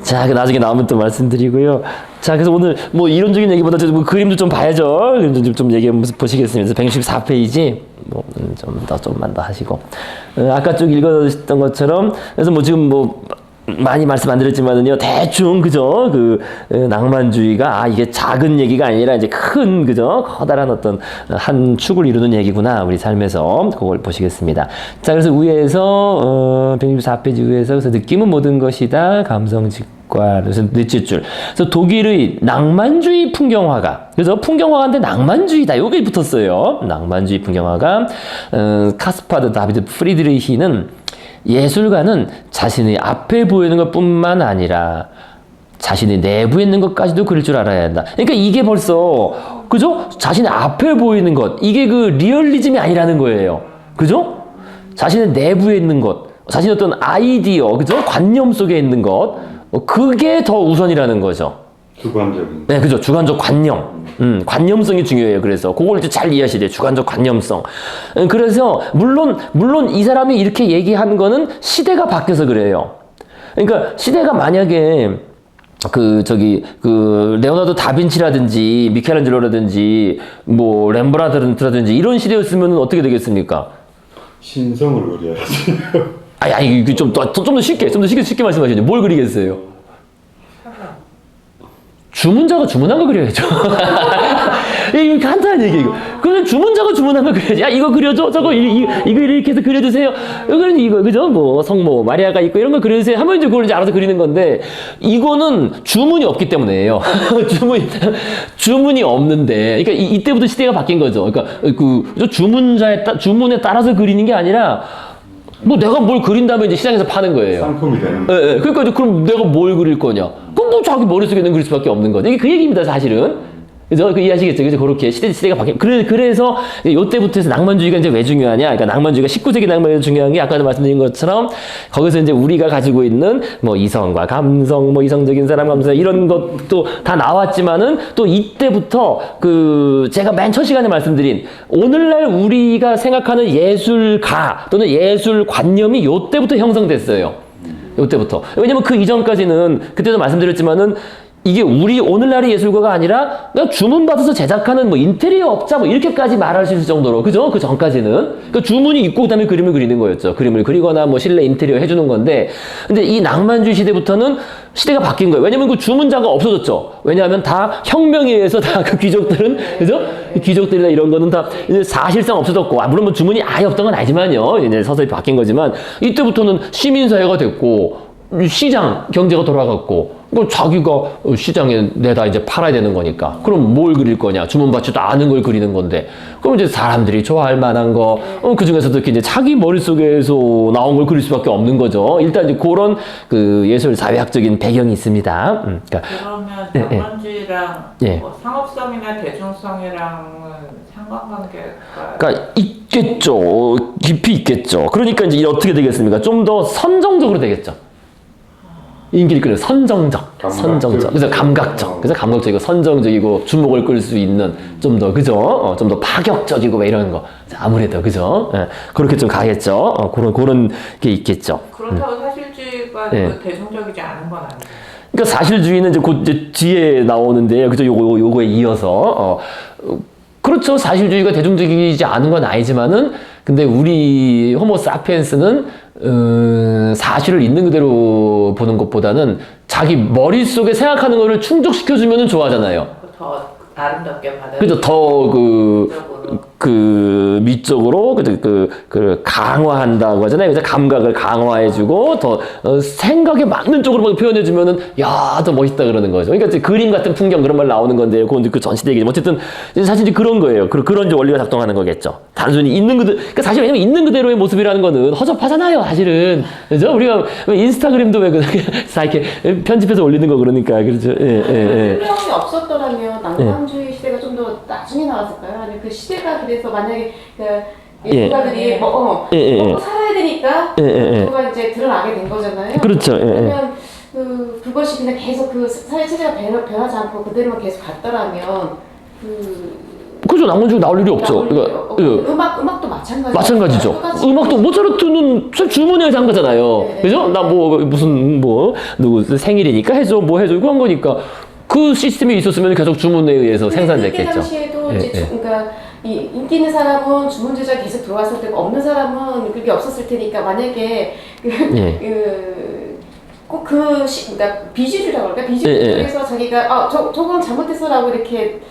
자, 나중에 나오면 또 말씀드리고요. 자, 그래서 오늘 뭐 이론적인 얘기보다 뭐 그림도 좀 봐야죠. 그림도 좀 얘기 보시겠습니다. 164페이지. 좀만 더 하시고. 아까 쭉 읽었던 것처럼, 그래서 뭐 지금 뭐, 많이 말씀 안 드렸지만은요, 대충, 그죠? 낭만주의가, 이게 작은 얘기가 아니라 이제 큰, 그죠? 커다란 어떤 한 축을 이루는 얘기구나, 우리 삶에서. 그걸 보시겠습니다. 자, 그래서 위에서, 164페이지 위에서, 그래서 느낌은 모든 것이다, 감성 습관, 그래서 넷째 줄. 그래서 독일의 낭만주의 풍경화가, 그래서 풍경화가인데 낭만주의다. 요게 붙었어요. 낭만주의 풍경화가 카스파드 다비드 프리드리히는 예술가는 자신의 앞에 보이는 것뿐만 아니라 자신의 내부에 있는 것까지도 그릴 줄 알아야 한다. 그러니까 이게 벌써 그죠? 자신의 앞에 보이는 것 이게 그 리얼리즘이 아니라는 거예요. 그죠? 자신의 내부에 있는 것, 자신의 어떤 아이디어, 그죠? 관념 속에 있는 것, 그게 더 우선이라는 거죠.
주관적인.
네, 그죠. 주관적 관념. 관념성이 중요해요. 그래서 그걸 이제 잘 이해하셔야 돼요. 주관적 관념성. 그래서 물론 이 사람이 이렇게 얘기한 거는 시대가 바뀌어서 그래요. 그러니까 시대가 만약에 레오나르도 다빈치라든지 미켈란젤로라든지 뭐 렘브란트라든지 이런 시대였으면 어떻게 되겠습니까?
신성을 그려야지.
아니 좀 더 쉽게 말씀하시죠. 뭘 그리겠어요? 주문자가 주문한 거 그려야죠. 이거 간단한 얘기예요. 그냥 주문자가 주문한 거 그려야지. 야, 이거 그려줘. 저거, 이거 이렇게 해서 그려주세요. 이거, 그죠? 뭐, 성모, 마리아가 있고 이런 거 그려주세요. 하면 이제 그걸 이제 알아서 그리는 건데, 이거는 주문이 없기 때문에요. 주문이 없는데, 그러니까 이때부터 시대가 바뀐 거죠. 그러니까 주문에 따라서 그리는 게 아니라, 뭐 내가 뭘 그린다면 이제 시장에서 파는 거예요.
상품이 되는
예, 예. 그러니까 이제 그럼 내가 뭘 그릴 거냐? 그럼 뭐 자기 머릿속에 있는 그릴 수밖에 없는 거죠. 이게 그 얘기입니다, 사실은. 그죠? 그 이해하시겠죠? 그죠? 그렇게 시대가 바뀌. 그래서 요때부터 해서 낭만주의가 이제 왜 중요하냐? 그러니까 낭만주의가 19세기 낭만주의가 중요한 게 아까도 말씀드린 것처럼 거기서 이제 우리가 가지고 있는 뭐 이성과 감성, 뭐 이성적인 사람 감성 이런 것도 다 나왔지만은 또 이때부터 제가 맨 첫 시간에 말씀드린 오늘날 우리가 생각하는 예술가 또는 예술관념이 요때부터 형성됐어요. 요때부터. 왜냐면 그 이전까지는 그때도 말씀드렸지만은 이게 우리 오늘날의 예술가가 아니라 그냥 주문받아서 제작하는 뭐 인테리어 업자 뭐 이렇게까지 말할 수 있을 정도로 그죠? 그 전까지는 그러니까 주문이 있고 그다음에 그림을 그리는 거였죠. 그림을 그리거나 뭐 실내 인테리어 해주는 건데 근데 이 낭만주의 시대부터는 시대가 바뀐 거예요. 왜냐면 그 주문자가 없어졌죠. 왜냐하면 다 혁명에 의해서 다 그 귀족들은 그죠? 귀족들이나 이런 거는 다 이제 사실상 없어졌고 물론 뭐 주문이 아예 없던 건 아니지만요. 이제 서서히 바뀐 거지만 이때부터는 시민사회가 됐고 시장 경제가 돌아갔고 자기가 시장에 내다 이제 팔아야 되는 거니까 그럼 뭘 그릴 거냐 주문받지도 않은 걸 그리는 건데 그럼 이제 사람들이 좋아할 만한 거 그 중에서도 이렇게 이제 자기 머릿속에서 나온 걸 그릴 수밖에 없는 거죠. 일단 이제 그런 그 예술 사회학적인 배경이 있습니다. 그러니까
그러면 낭만주의랑 뭐 상업성이나 대중성이랑은 상관관계가
그러니까 있겠죠. 깊이 있겠죠. 그러니까 이제 어떻게 되겠습니까? 좀 더 선정적으로 되겠죠. 인기를 끌는 선정적. 그래서 감각적. 그래서 감각적이고 선정적이고 주목을 끌 수 있는 좀 더 그죠? 좀 더 파격적이고 뭐 이런 거. 아무래도 그죠? 예, 그렇게 좀 가겠죠. 그런 게 있겠죠.
그렇다고 사실주의가 그 대중적이지 않은 건 아니에요.
그러니까 사실주의는 이제 곧 이제 뒤에 나오는데요. 그죠? 요거에 이어서 그렇죠. 사실주의가 대중적이지 않은 건 아니지만은 근데 우리 호모 사피엔스는 사실을 있는 그대로 보는 것보다는 자기 머릿속에 생각하는 거를 충족시켜주면 좋아하잖아요.
더 아름답게 받아들이고
그죠? 더 미적으로 강화한다고 하잖아요. 그래서 감각을 강화해주고 더 생각에 맞는 쪽으로 표현해주면은 더 멋있다 그러는 거죠. 그러니까 이제 그림 같은 풍경 그런 말 나오는 건데요. 그건 그 전시대 얘기지만 어쨌든 사실 이제 그런 거예요. 그런 이제 원리가 작동하는 거겠죠. 단순히 있는 그대로 그러니까 사실 왜냐면 있는 그대로의 모습이라는 거는 허접하잖아요. 사실은 그죠? 우리가 인스타그램도 왜 다 이렇게 편집해서 올리는 거 그러니까 그렇죠.
설명이 없었더라면 낭만주의 시대가 좀 더 나중에 나왔을까요? 아니면 그 시대가 그래서 만약에 그 예술가들이 먹고 살아야 되니까 그거가 이제 드러나게 된 거잖아요.
그렇죠.
그러면 그것이 그냥 계속 그 사회 체제가 변하지 않고 그대로만 계속 갔더라면
그죠. 낭만주의 나올 일이 없죠.
음악도
마찬가지죠. 음악도 모차르트는 주문해서 한 거잖아요. 그죠? 나 누구 생일이니까 해줘, 뭐 해줘, 이거 한 거니까. 그 시스템이 있었으면 계속 주문에 의해서 생산됐겠죠.
그때 당시에도 이제 그러니까 인기 있는 사람은 주문 제작이 계속 들어왔을 테고 없는 사람은 그게 없었을 테니까 만약에 그러니까 비주류라고 할까? 비주류 쪽에서 자기가 저건 잘못했어라고 이렇게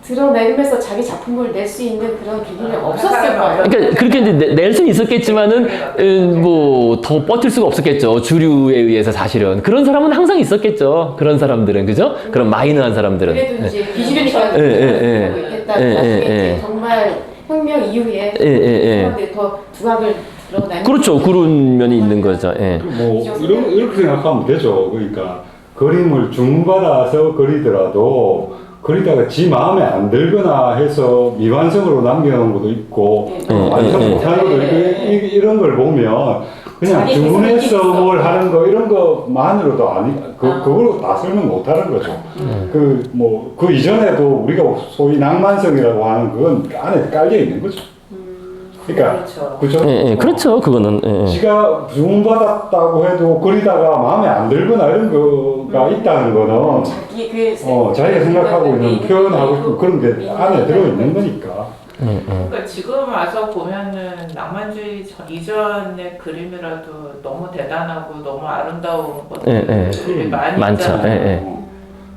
드러내면서 자기 작품을 낼 수 있는 그런 기분이 없었을 거예요.
그러니까 그렇게 이제 낼 수는 있었겠지만은 뭐 더 버틸 수가 없었겠죠. 주류에 의해서 사실은 그런 사람은 항상 있었겠죠. 그런 사람들은 그죠? 그런 마이너한 사람들은.
그래도 이제 비주류니까 있겠다. 나중에 정말 혁명 이후에 사람들이 더 두각을 드러내는.
그렇죠. 그런 면이 있는 거죠. 예.
뭐 이렇게 생각하면 되죠. 그러니까 그림을 주문받아서 그리더라도 그리다가 지 마음에 안 들거나 해서 미완성으로 남겨놓은 것도 있고 완성 못하는 것도 있고 이런 걸 보면 그냥 주문해서 뭘 하는 거 이런 거만으로도 그걸로 다 설명 못하는 거죠. 그 이전에도 우리가 소위 낭만성이라고 하는 그건 안에 깔려 있는 거죠. 그러니까 그렇죠.
그렇죠. 그거는
지가 주문받았다고 해도 그리다가 마음에 안 들거나 이런 거가 있다는 거는 자기가 생각하고 있는 표현하고 싶은 그런 게 안에 들어있는 거니까.
그러니까 지금 와서 보면은 낭만주의 이전의 그림이라도 너무 대단하고 너무 아름다운 것들이 많이
많죠.
있잖아요.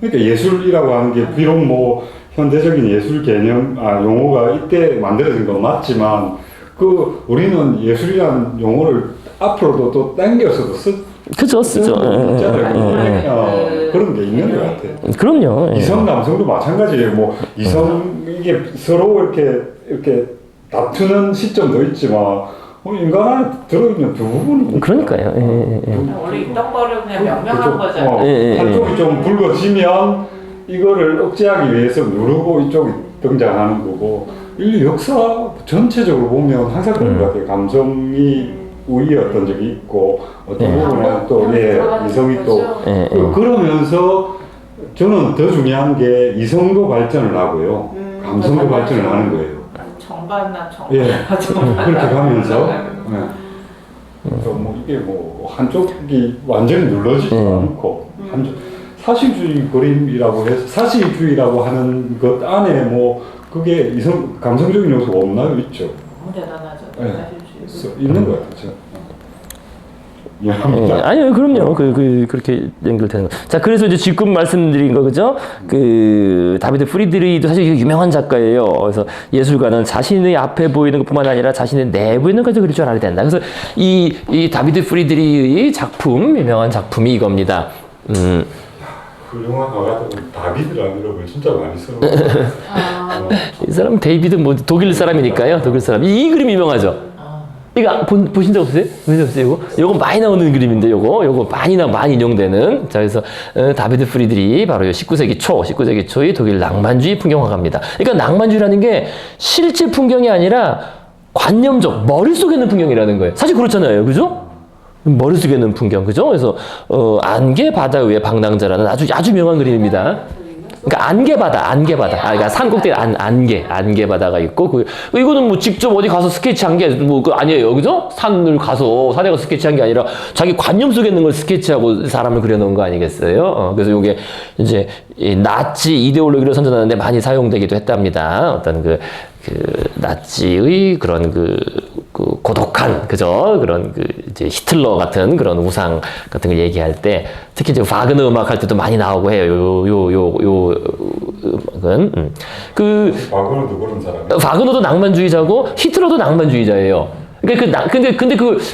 그러니까 예술이라고 하는 게 비록 뭐 현대적인 예술 개념 용어가 이때 만들어진 건 맞지만 우리는 예술이라는 용어를 앞으로도 또 당겨서도
그죠, 쓰죠.
그런 게 있는 것 같아요.
그럼요.
이성 남성도 마찬가지예요. 뭐 이게 서로 이렇게 다투는 시점도 있지만 인간 안에 들어있는 두 부분이
그러니까요.
원래 있던 거를 그냥 명명한 거잖아요.
한쪽이 좀 붉어지면 이거를 억제하기 위해서 누르고 이쪽이 등장하는 거고 인류 역사 전체적으로 보면 항상 그런 것 같아요. 감성이 우위였던 적이 있고 어떤 부분에 또 이성이 또 그러면서 저는 더 중요한 게 이성도 발전을 하고요. 감성도 발전을 하는 거예요.
정반나
그렇게 가면서 뭐 이게 뭐 한쪽이 완전히 눌러지지 않고 사실주의 그림이라고 해서 사실주의라고 하는 것 안에 뭐 그게 감성적인 요소가 없나요? 있죠.
너무 대단하죠. 사실주의.
있는 것 같아요. 미안합니다.
아니요, 그럼요. 그렇게 연결되는 거. 자, 그래서 이제 지금 말씀드린 거, 그죠? 다비드 프리드리히도 사실 유명한 작가예요. 그래서 예술가는 자신의 앞에 보이는 것뿐만 아니라 자신의 내부에 있는 것도 그릴 줄 알아야 된다. 그래서 이 다비드 프리드리히의 유명한 작품이 이겁니다.
훌륭한 가가지고 다비드라는 이름을 진짜 많이 써요.
이 사람 데이비드 뭐 독일 사람이니까요. 독일 사람. 이 그림 유명하죠. 이거 보신 적 없어요? 보신 적 없어요? 요거 많이 나오는 그림인데 요거 많이 인용되는. 자, 그래서 다비드 프리드리히 바로 19세기 초의 독일 낭만주의 풍경화가입니다. 그러니까 낭만주의라는 게 실제 풍경이 아니라 관념적 머릿속에 있는 풍경이라는 거예요. 사실 그렇잖아요. 그죠? 머릿속에 있는 풍경, 그죠? 그래서 안개 바다 위에 방랑자라는 아주 유명한 그림입니다. 그러니까 안개바다. 그러니까 산 꼭대기 안개 바다가 있고 이거는 뭐 직접 어디 가서 스케치한 게 뭐 아니에요, 그죠? 산에 가서 스케치한 게 아니라 자기 관념 속에 있는 걸 스케치하고 사람을 그려놓은 거 아니겠어요? 그래서 이게 이제 나치 이데올로기를 선전하는데 많이 사용되기도 했답니다. 어떤 나치의 그런 고독한, 그죠? 그런 이제 히틀러 같은 그런 우상 같은 걸 얘기할 때, 특히 이제 바그너 음악 할 때도 많이 나오고 해요. 음악은.
바그너도 그런 사람이에요.
바그너도 낭만주의자고, 히틀러도 낭만주의자예요. 그러니까 근데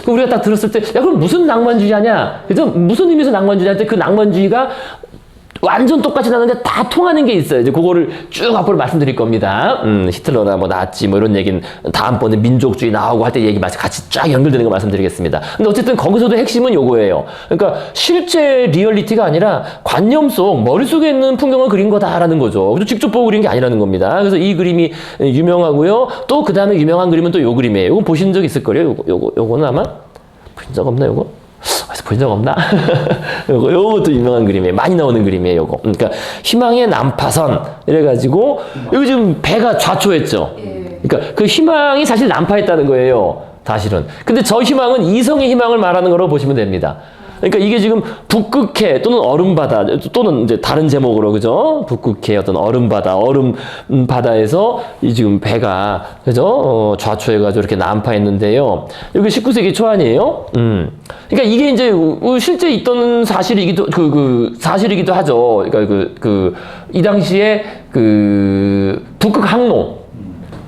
우리가 딱 들었을 때, 야, 그럼 무슨 낭만주의자냐? 그죠? 무슨 의미에서 낭만주의자인데 그 낭만주의가 완전 똑같이 나는데 다 통하는 게 있어요. 이제 그거를 쭉 앞으로 말씀드릴 겁니다. 히틀러나 뭐 나치 뭐 이런 얘기는 다음번에 민족주의 나오고 할 때 얘기 같이 쫙 연결되는 거 말씀드리겠습니다. 근데 어쨌든 거기서도 핵심은 요거예요. 그러니까 실제 리얼리티가 아니라 관념 속 머릿속에 있는 풍경을 그린 거다라는 거죠. 직접 보고 그린 게 아니라는 겁니다. 그래서 이 그림이 유명하고요. 또 그 다음에 유명한 그림은 또 요 그림이에요. 요거 보신 적 있을 거예요. 요거는 아마 보신 적 없나 요거? 어디서 본 적 없나? 요것도 유명한 그림이에요. 많이 나오는 그림이에요, 요거. 그러니까 희망의 난파선 이래가지고 여기 지금 배가 좌초했죠. 그러니까 그 희망이 사실 난파했다는 거예요, 사실은. 근데 저 희망은 이성의 희망을 말하는 거라고 보시면 됩니다. 그러니까 이게 지금 북극해 또는 얼음바다 또는 이제 다른 제목으로 그죠? 북극해 어떤 얼음바다, 얼음바다에서 이 지금 배가 그죠? 좌초해가지고 이렇게 난파했는데요. 여기 19세기 초 아니에요? 그러니까 이게 이제 실제 있던 사실이기도 사실이기도 하죠. 그러니까 이 당시에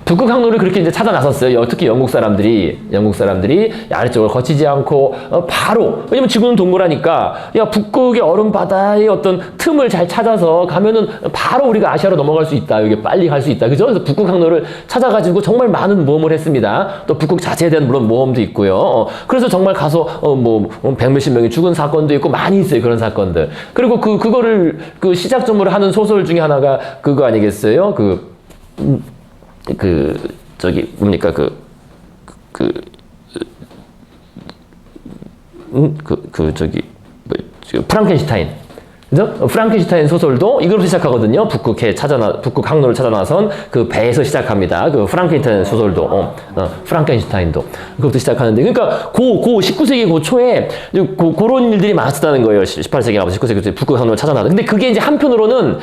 북극 항로를 그렇게 이제 찾아 나섰어요. 특히 영국 사람들이 아래쪽을 거치지 않고 바로 왜냐면 지구는 동그라니까 야 북극의 얼음 바다의 어떤 틈을 잘 찾아서 가면은 바로 우리가 아시아로 넘어갈 수 있다. 여기 빨리 갈 수 있다. 그죠? 그래서 북극 항로를 찾아가지고 정말 많은 모험을 했습니다. 또 북극 자체에 대한 물론 모험도 있고요. 그래서 정말 가서 뭐 백몇십 명이 죽은 사건도 있고 많이 있어요. 그런 사건들. 그리고 그거를 시작점으로 하는 소설 중에 하나가 그거 아니겠어요? 저기 뭡니까 프랑켄슈타인. 그죠? 프랑켄슈타인 소설도 이걸로 시작하거든요. 북극 항로를 찾아 나선 그 배에서 시작합니다. 그 프랑켄슈타인 소설도, 프랑켄슈타인도 그것도 시작하는데, 그러니까 19세기 고 초에 그런 일들이 많았다는 거예요. 18세기 아버지 19세기 초에 북극 항로를 찾아 나선. 근데 그게 이제 한편으로는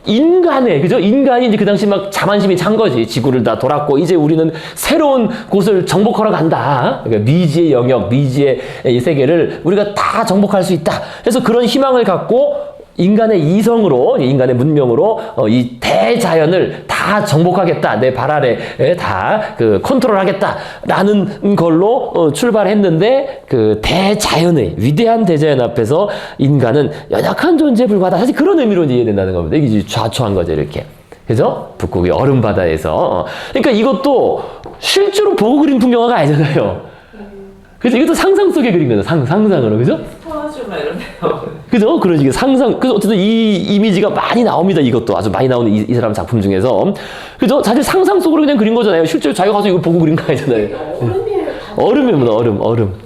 인간이 이제 그 당시 막 자만심이 찬 거지. 지구를 다 돌았고 이제 우리는 새로운 곳을 정복하러 간다. 그러니까 미지의 영역, 미지의 이 세계를 우리가 다 정복할 수 있다. 그래서 그런 희망을 갖고 인간의 이성으로, 인간의 문명으로 이 대자연을 다 정복하겠다. 내 발 아래 다 컨트롤하겠다라는 걸로 출발했는데 위대한 대자연 앞에서 인간은 연약한 존재에 불과하다. 사실 그런 의미로 이해된다는 겁니다. 이게 좌초한 거죠, 이렇게. 그죠? 북극의 얼음바다에서. 그러니까 이것도 실제로 보고 그린 풍경화가 아니잖아요. 그죠? 이것도 상상 속의 그림이거든요. 상상으로. 그죠?
스포츠만 이런데요.
그죠? 그런 식의 상상. 그래서 어쨌든 이 이미지가 많이 나옵니다. 이것도 아주 많이 나오는 이 사람 작품 중에서. 그죠? 사실 상상 속으로 그냥 그린 거잖아요. 실제로 자기가 가서 이걸 보고 그린 거 아니잖아요. 얼음이에요. 얼음.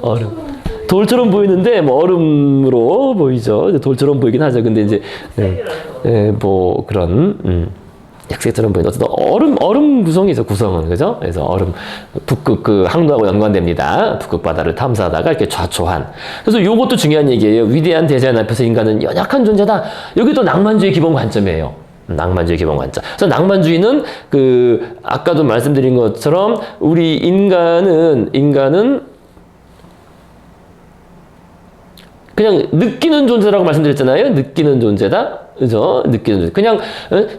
돌처럼 보이는데, 뭐, 얼음으로 보이죠. 돌처럼 보이긴 하죠. 근데 이제, 뭐, 그런, 약색처럼 보이는 어쨌든 얼음 구성이죠, 구성은. 그죠? 그래서 북극 항로하고 연관됩니다. 북극 바다를 탐사하다가 이렇게 좌초한. 그래서 요것도 중요한 얘기예요. 위대한 대자연 앞에서 인간은 연약한 존재다. 여기 또 낭만주의 기본 관점이에요. 낭만주의 기본 관점. 그래서 낭만주의는 아까도 말씀드린 것처럼 우리 인간은 그냥 느끼는 존재라고 말씀드렸잖아요. 느끼는 존재다. 그죠? 느끼는 존재. 그냥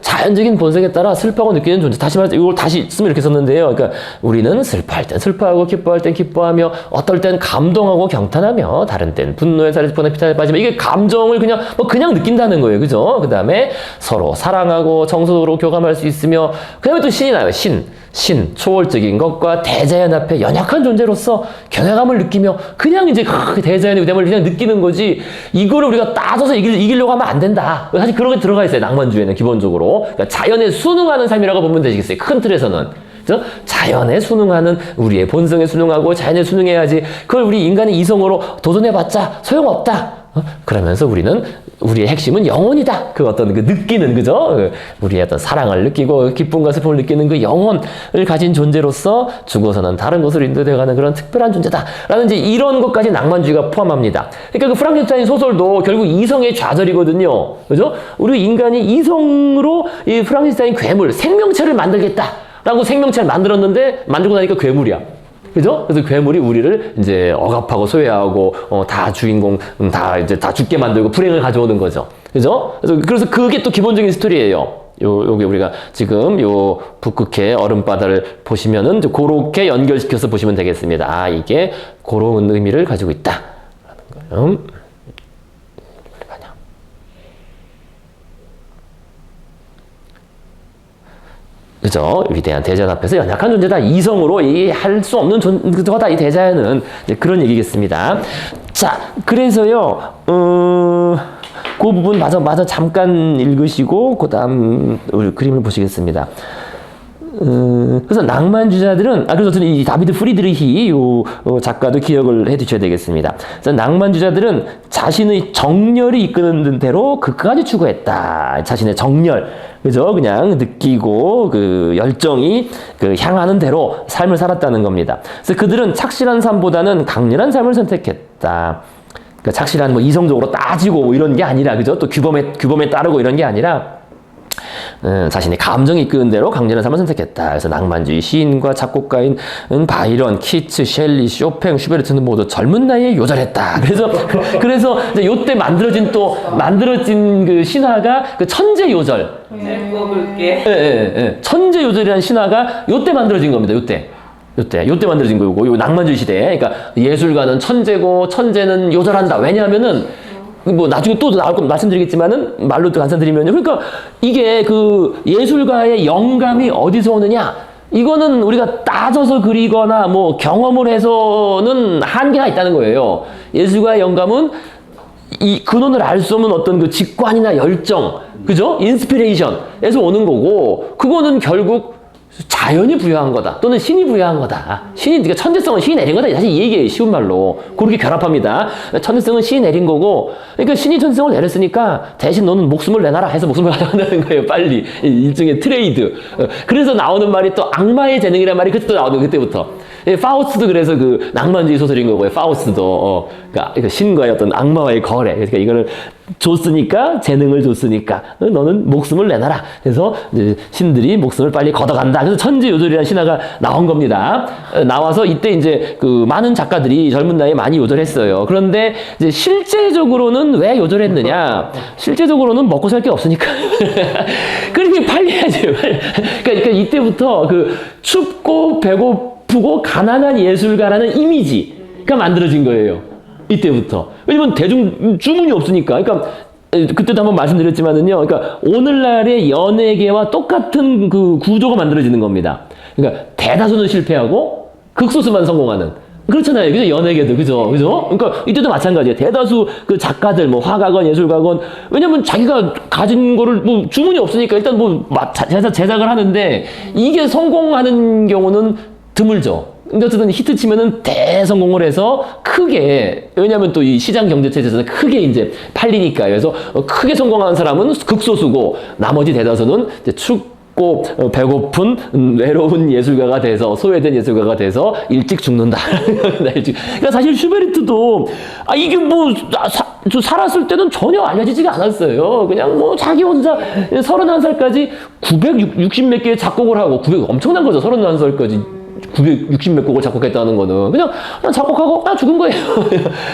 자연적인 본성에 따라 슬퍼하고 느끼는 존재. 다시 말해서 이걸 다시 쓰면 이렇게 썼는데요. 그러니까 우리는 슬퍼할 땐 슬퍼하고 기뻐할 땐 기뻐하며 어떨 땐 감동하고 경탄하며 다른 땐 분노에 살에 짚거나 피탄에 빠지며 이게 감정을 그냥 느낀다는 거예요. 그죠? 그 다음에 서로 사랑하고 정서로 교감할 수 있으며 그 다음에 또 신이 나요. 신, 초월적인 것과 대자연 앞에 연약한 존재로서 경외감을 느끼며 그냥 이제 대자연의 위대함을 그냥 느끼는 거지 이거를 우리가 따져서 이기려고 하면 안 된다. 사실 그런 게 들어가 있어요. 낭만주의는 기본적으로. 그러니까 자연에 순응하는 삶이라고 보면 되시겠어요. 큰 틀에서는. 그죠? 자연에 순응하는 우리의 본성에 순응하고 자연에 순응해야지 그걸 우리 인간의 이성으로 도전해봤자 소용없다. 그러면서 우리의 핵심은 영혼이다. 느끼는, 그죠? 우리의 어떤 사랑을 느끼고 기쁨과 슬픔을 느끼는 그 영혼을 가진 존재로서 죽어서는 다른 곳으로 인도되어가는 그런 특별한 존재다. 라는 이제 이런 것까지 낭만주의가 포함합니다. 그러니까 그 프랑켄슈타인 소설도 결국 이성의 좌절이거든요. 그죠? 우리 인간이 이성으로 이 프랑켄슈타인 괴물, 생명체를 만들겠다. 라고 생명체를 만들고 나니까 괴물이야. 그죠? 그래서 괴물이 우리를 이제 억압하고 소외하고 다 주인공 다 죽게 만들고 불행을 가져오는 거죠. 그죠? 그래서 그게 또 기본적인 스토리예요. 요게 우리가 지금 요 북극해 얼음바다를 보시면은 그렇게 연결시켜서 보시면 되겠습니다. 이게 그런 의미를 가지고 있다. 라는 거예요. 그죠? 위대한 대자연 앞에서 연약한 존재다. 이성으로 할 수 없는 존재다. 이 대자연은. 이제 그런 얘기겠습니다. 자, 그래서요, 그 부분 마저 잠깐 읽으시고, 그 다음 우리 그림을 보시겠습니다. 그래서 낭만주의자들은, 그래서 이 다비드 프리드리히 요 작가도 기억을 해 두셔야 되겠습니다. 그래서 낭만주의자들은 자신의 정열이 이끄는 대로 끝까지 추구했다. 자신의 정열. 그죠? 그냥 느끼고 열정이 향하는 대로 삶을 살았다는 겁니다. 그래서 그들은 착실한 삶보다는 강렬한 삶을 선택했다. 그러니까 착실한 뭐 이성적으로 따지고 뭐 이런 게 아니라, 그죠? 또 규범에 따르고 이런 게 아니라, 자신의 감정이 이끄는 대로 강렬한 삶을 선택했다. 그래서 낭만주의 시인과 작곡가인 바이런, 키츠, 셸리, 쇼팽, 슈베르트는 모두 젊은 나이에 요절했다. 그래서 이제 요때 만들어진 그 신화가 그 천재 요절.
짧고 굵게.
천재 요절이라는 신화가 요때 만들어진 겁니다. 요때 만들어진 거고, 요 낭만주의 시대에. 그러니까 예술가는 천재고 천재는 요절한다. 왜냐하면은 뭐 나중에 또 나올 거 말씀드리겠지만은 말로 또 간단드리면요. 그러니까 이게 그 예술가의 영감이 어디서 오느냐? 이거는 우리가 따져서 그리거나 뭐 경험을 해서는 한계가 있다는 거예요. 예술가의 영감은 이 근원을 알 수 없는 어떤 그 직관이나 열정, 그죠? 인스피레이션에서 오는 거고, 그거는 결국 자연이 부여한 거다. 또는 신이 부여한 거다. 그러니까 천재성은 신이 내린 거다. 사실 이 얘기예요. 쉬운 말로. 그렇게 결합합니다. 천재성은 신이 내린 거고, 그러니까 신이 천재성을 내렸으니까 대신 너는 목숨을 내놔라 해서 목숨을 가져간다는 거예요. 빨리. 일종의 트레이드. 그래서 나오는 말이 또 악마의 재능이라는 말이 그때 또 나오는 그때부터. 파우스트도 그래서 그 낭만주의 소설인 거고요. 파우스트도. 그러니까 신과의 어떤 악마와의 거래. 그러니까 이거를 줬으니까, 재능을 줬으니까 너는 목숨을 내놔라. 그래서 이제 신들이 목숨을 빨리 걷어간다. 그래서 천재요절이라는 신화가 나온 겁니다. 나와서 이때 이제 그 많은 작가들이 젊은 나이에 많이 요절했어요. 그런데 이제 실제적으로는 왜 요절했느냐? 실제적으로는 먹고 살 게 없으니까. 그렇게 팔려야죠. 그러니까 이때부터 그 춥고 배고프고 가난한 예술가라는 이미지가 만들어진 거예요. 이때부터. 왜냐면 대중 주문이 없으니까. 그러니까 그때도 한번 말씀드렸지만은요. 그러니까 오늘날의 연예계와 똑같은 그 구조가 만들어지는 겁니다. 그러니까 대다수는 실패하고 극소수만 성공하는. 그렇잖아요. 그죠? 연예계도. 그죠? 그러니까 이때도 마찬가지예요. 대다수 그 작가들, 뭐 화가건, 예술가건. 왜냐면 자기가 가진 거를 뭐 주문이 없으니까 일단 뭐 제작을 하는데 이게 성공하는 경우는 드물죠. 근데 어쨌든 히트 치면은 대성공을 해서 크게, 왜냐면 또 이 시장 경제 체제에서는 크게 이제 팔리니까요. 그래서 크게 성공한 사람은 극소수고 나머지 대다수는 이제 춥고 배고픈 외로운 예술가가 돼서, 소외된 예술가가 돼서 일찍 죽는다. 그러니까 사실 슈베르트도 이게 뭐 살았을 때는 전혀 알려지지가 않았어요. 그냥 뭐 자기 혼자 31살까지 960 몇 개의 작곡을 하고, 900 엄청난 거죠. 31살까지 960 몇 곡을 작곡했다는 거는 그냥 작곡하고 그냥 죽은 거예요.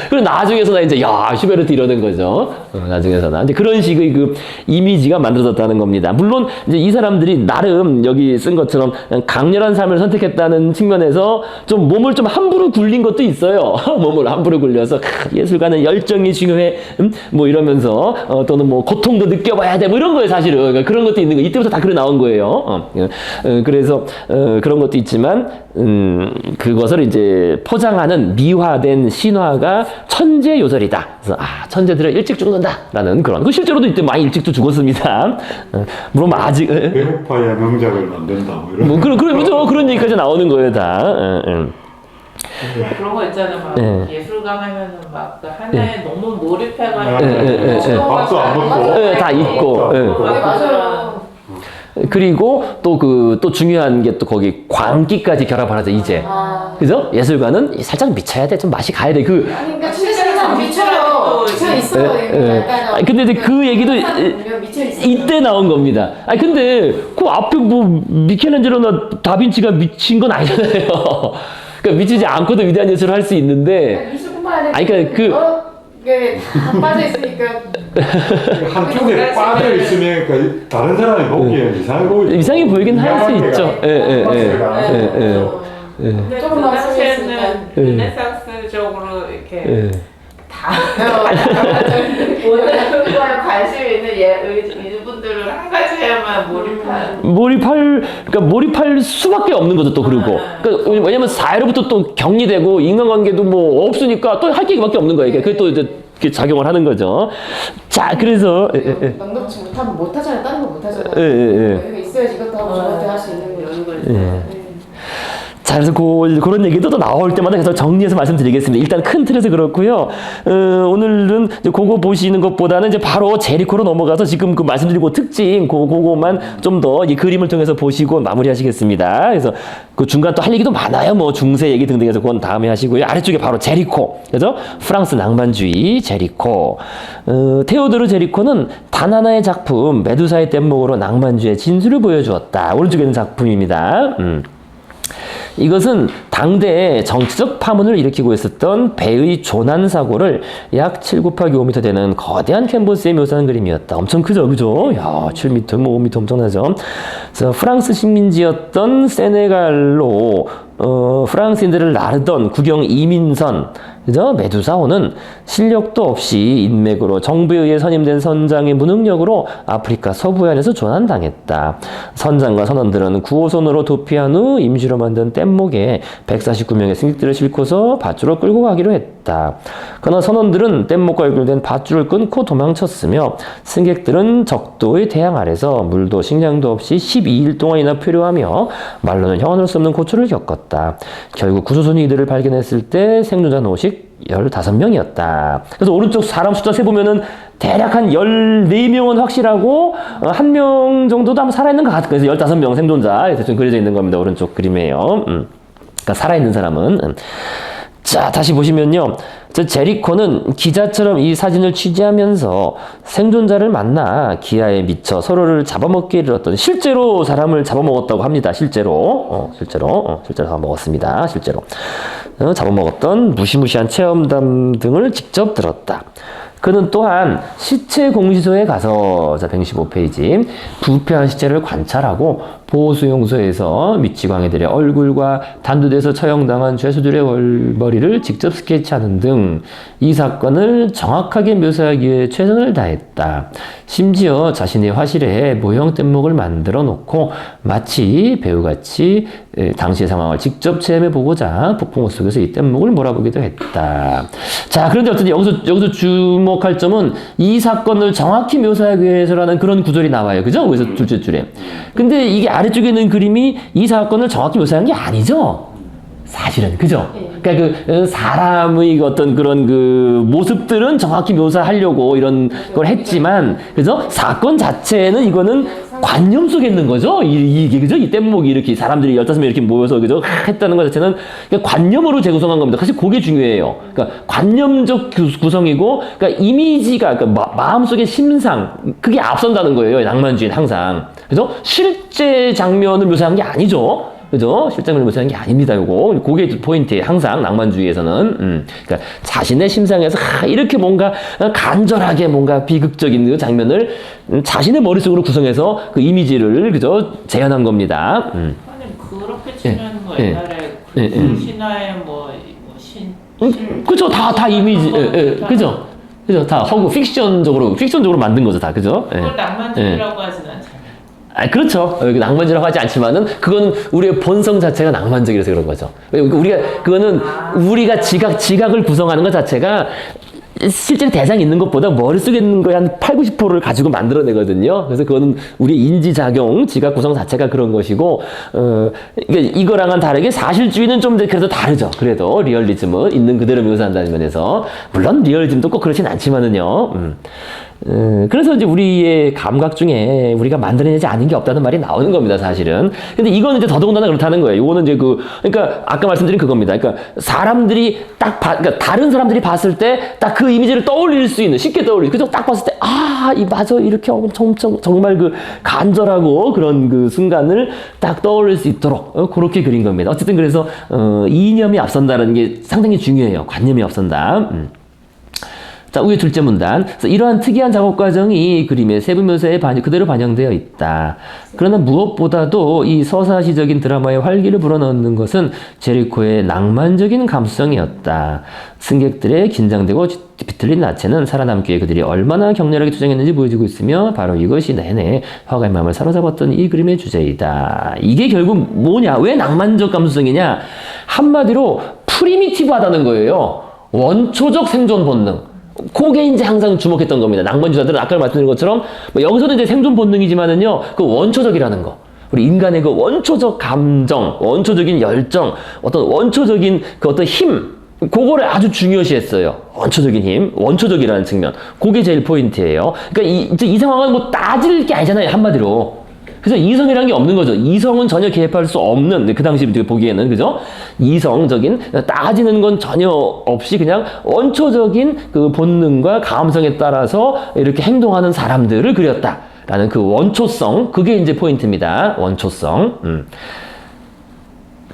그리고 나중에서는 이제 슈베르트 이러는 거죠. 나중에서는 이제 그런 식의 그 이미지가 만들어졌다는 겁니다. 물론 이제 이 사람들이 나름 여기 쓴 것처럼 강렬한 삶을 선택했다는 측면에서 좀 몸을 좀 함부로 굴린 것도 있어요. 몸을 함부로 굴려서 예술가는 열정이 중요해, 뭐 이러면서 또는 뭐 고통도 느껴봐야 돼, 뭐 이런 거예요. 사실은 그러니까 그런 것도 있는 거. 이때부터 다 그래 나온 거예요. 그래서 그런 것도 있지만. 그것을 이제 포장하는 미화된 신화가 천재요절이다. 그래서 천재들은 일찍 죽는다라는 그런. 그 실제로도 이때 많이 일찍도 죽었습니다. 물론 아직
배고파야 명작을 만든다. 뭐 이런.
그렇죠. 그런 얘기까지 나오는 거예요, 다.
그런 거 있잖아요. 막 예술가 하면은 막 그 하나에 너무 몰입해가지고
밥도 안 먹고
다 있고.
맞아요.
그리고 또 중요한 게 또 거기 광기까지 결합을 하죠, 이제. 그죠? 예술가는 살짝 미쳐야 돼. 좀 맛이 가야 돼.
그러니까 실제로 미쳐요. 미쳐 있어요. 약간.
근데 이제 그 얘기도 이때 나온 겁니다. 근데 그 앞에 뭐 미켈란젤로나 다빈치가 미친 건 아니잖아요. 그러니까 미치지 않고도 위대한 예술을 할 수 있는데.
미술뿐만 아니라.
그러니까
이게 다 빠져 있으니까.
한쪽에 빠져 있으면 다른 사람이 보기에
이상해 보이긴 할 수 있죠.
근데 그 당시에는 르네상스적으로 이렇게 다 모든 거에 관심 있는 이분들은 한 가지에만
그러니까 몰입할 수밖에 없는 거죠, 또. 그리고 그러니까 왜냐면 사회로부터 또 격리되고 인간관계도 뭐 없으니까 또 할 얘기밖에 없는 거예요. 그게 또 이제 작용을 하는 거죠. 자, 그래서
넉넉지 못하면 못하잖아요. 다른 거 못하잖아요. 여기가 있어야지 이것도 하고 저것도 할 수 있는 거죠.
자, 그래서 그런 얘기도 또 나올 때마다 계속 정리해서 말씀드리겠습니다. 일단 큰 틀에서 그렇고요. 오늘은 이제 그거 보시는 것보다는 이제 바로 제리코로 넘어가서 지금 그 말씀드리고 특징, 그거만 좀 더 이 그림을 통해서 보시고 마무리하시겠습니다. 그래서 그 중간 또 할 얘기도 많아요. 뭐 중세 얘기 등등해서 그건 다음에 하시고요. 아래쪽에 바로 제리코. 그죠? 프랑스 낭만주의 제리코. 테오도르 제리코는 단 하나의 작품, 메두사의 뗏목으로 낭만주의의 진수를 보여주었다. 오른쪽에 있는 작품입니다. 이것은 당대에 정치적 파문을 일으키고 있었던 배의 조난 사고를 약 7 곱하기 5m 되는 거대한 캔버스에 묘사한 그림이었다. 엄청 크죠, 그죠? 야, 7m, 뭐 5m 엄청나죠? 그래서 프랑스 식민지였던 세네갈로 프랑스인들을 나르던 국영 이민선, 그죠? 메두사호는 실력도 없이 인맥으로 정부에 의해 선임된 선장의 무능력으로 아프리카 서부해안에서 조난당했다. 선장과 선원들은 9호선으로 도피한 후 임시로 만든 뗏목에 149명의 승객들을 싣고서 밧줄로 끌고 가기로 했다. 그러나 선원들은 뗏목과 연결된 밧줄을 끊고 도망쳤으며 승객들은 적도의 태양 아래서 물도 식량도 없이 12일 동안이나 표류하며 말로는 형언할 수 없는 고초를 겪었다. 결국 구조선이 이들을 발견했을 때 생존자는 오직 15명이었다. 그래서 오른쪽 사람 숫자 세보면은 대략 한 14명은 확실하고 1명 정도도 아마 살아있는 것 같아요. 그래서 15명 생존자 대충 그려져 있는 겁니다. 오른쪽 그림이에요. 그러니까 살아있는 사람은. 자, 다시 보시면요. 저 제리코는 기자처럼 이 사진을 취재하면서 생존자를 만나 기아에 미쳐 서로를 잡아먹기에 이르렀던, 실제로 사람을 잡아먹었다고 합니다. 실제로 잡아먹었습니다. 실제로. 잡아먹었던 무시무시한 체험담 등을 직접 들었다. 그는 또한 시체 공시소에 가서, 자, 115페이지, 부패한 시체를 관찰하고 보수용소에서 미치광이들의 얼굴과 단두대에서 처형당한 죄수들의 머리를 직접 스케치하는 등 이 사건을 정확하게 묘사하기 위해 최선을 다했다. 심지어 자신의 화실에 모형 뗏목을 만들어 놓고 마치 배우같이 당시의 상황을 직접 체험해 보고자 폭풍우 속에서 이 뗏목을 몰아보기도 했다. 자, 그런데 어쨌든 여기서 주목할 점은 이 사건을 정확히 묘사하기 위해서라는 그런 구절이 나와요. 그죠? 그래서 둘째 줄에. 근데 이게 아래쪽에 있는 그림이 이 사건을 정확히 묘사한 게 아니죠? 사실은. 그죠? 그러니까 그 사람의 어떤 그런 그 모습들은 정확히 묘사하려고 이런 걸 했지만, 그죠? 사건 자체는 이거는 관념 속에 있는 거죠? 이게, 그죠? 이 뗏목이 이렇게 사람들이 15명 이렇게 모여서, 그죠? 했다는 것 자체는 관념으로 재구성한 겁니다. 사실 그게 중요해요. 그러니까 관념적 구성이고, 그러니까 이미지가, 그러니까 마음속의 심상, 그게 앞선다는 거예요. 낭만주의는 항상. 그죠? 실제 장면을 묘사한 게 아니죠. 그죠? 실장을 묘사하는 게 아닙니다, 요거. 그게 포인트예요. 항상 낭만주의에서는. 그러니까 자신의 심상에서 이렇게 뭔가 간절하게 뭔가 비극적인 그 장면을 자신의 머릿속으로 구성해서 그 이미지를, 그죠? 재현한 겁니다.
아니, 그렇게 치면 뭐 옛날에 신화의
그죠? 다 이미지. 그죠? 그죠? 다 허구, 픽션적으로 만든 거죠, 다. 그죠?
그걸 낭만주의라고 하진 않잖아요.
그렇죠. 낭만주의라고 하지 않지만은, 그건 우리의 본성 자체가 낭만적이라서 그런 거죠. 그거는 우리가 지각을 구성하는 것 자체가 실제로 대상이 있는 것보다 머릿속에 있는 거의 한 80~90%를 가지고 만들어내거든요. 그래서 그거는 우리 인지작용, 지각 구성 자체가 그런 것이고, 이거랑은 다르게 사실주의는 좀 그래도 다르죠. 그래도 리얼리즘은 있는 그대로 묘사한다는 면에서. 물론 리얼리즘도 꼭 그렇진 않지만은요. 그래서 이제 우리의 감각 중에 우리가 만들어내지 않은 게 없다는 말이 나오는 겁니다, 사실은. 근데 이거는 이제 더더군다나 그렇다는 거예요. 이거는 이제 그러니까 아까 말씀드린 그겁니다. 그러니까 사람들이 그러니까 다른 사람들이 봤을 때 딱 그 이미지를 떠올릴 수 있는, 쉽게 떠올릴, 그죠? 딱 봤을 때, 맞아. 이렇게 엄청, 정말 그 간절하고 그런 그 순간을 딱 떠올릴 수 있도록, 그렇게 그린 겁니다. 어쨌든 그래서, 이념이 앞선다는 게 상당히 중요해요. 관념이 앞선다. 자, 위에 둘째 문단. 그래서 이러한 특이한 작업 과정이 그림의 세부 묘사에 그대로 반영되어 있다. 그러나 무엇보다도 이 서사시적인 드라마의 활기를 불어넣는 것은 제리코의 낭만적인 감수성이었다. 승객들의 긴장되고 비틀린 나체는 살아남기 위해 그들이 얼마나 격렬하게 투쟁했는지 보여주고 있으며, 바로 이것이 내내 화가의 마음을 사로잡았던 이 그림의 주제이다. 이게 결국 뭐냐? 왜 낭만적 감수성이냐? 한마디로 프리미티브하다는 거예요. 원초적 생존 본능. 그게 이제 항상 주목했던 겁니다. 낭만주의자들은 아까 말씀드린 것처럼, 여기서는 이제 생존 본능이지만은요, 그 원초적이라는 거. 우리 인간의 그 원초적 감정, 원초적인 열정, 어떤 원초적인 그 어떤 힘, 그거를 아주 중요시했어요. 원초적인 힘, 원초적이라는 측면. 그게 제일 포인트예요. 그러니까 이 상황은 뭐 따질 게 아니잖아요, 한마디로. 그래서 이성이라는 게 없는 거죠. 이성은 전혀 개입할 수 없는, 그 당시 보기에는, 그죠? 이성적인, 따지는 건 전혀 없이 그냥 원초적인 그 본능과 감성에 따라서 이렇게 행동하는 사람들을 그렸다라는 그 원초성, 그게 이제 포인트입니다. 원초성.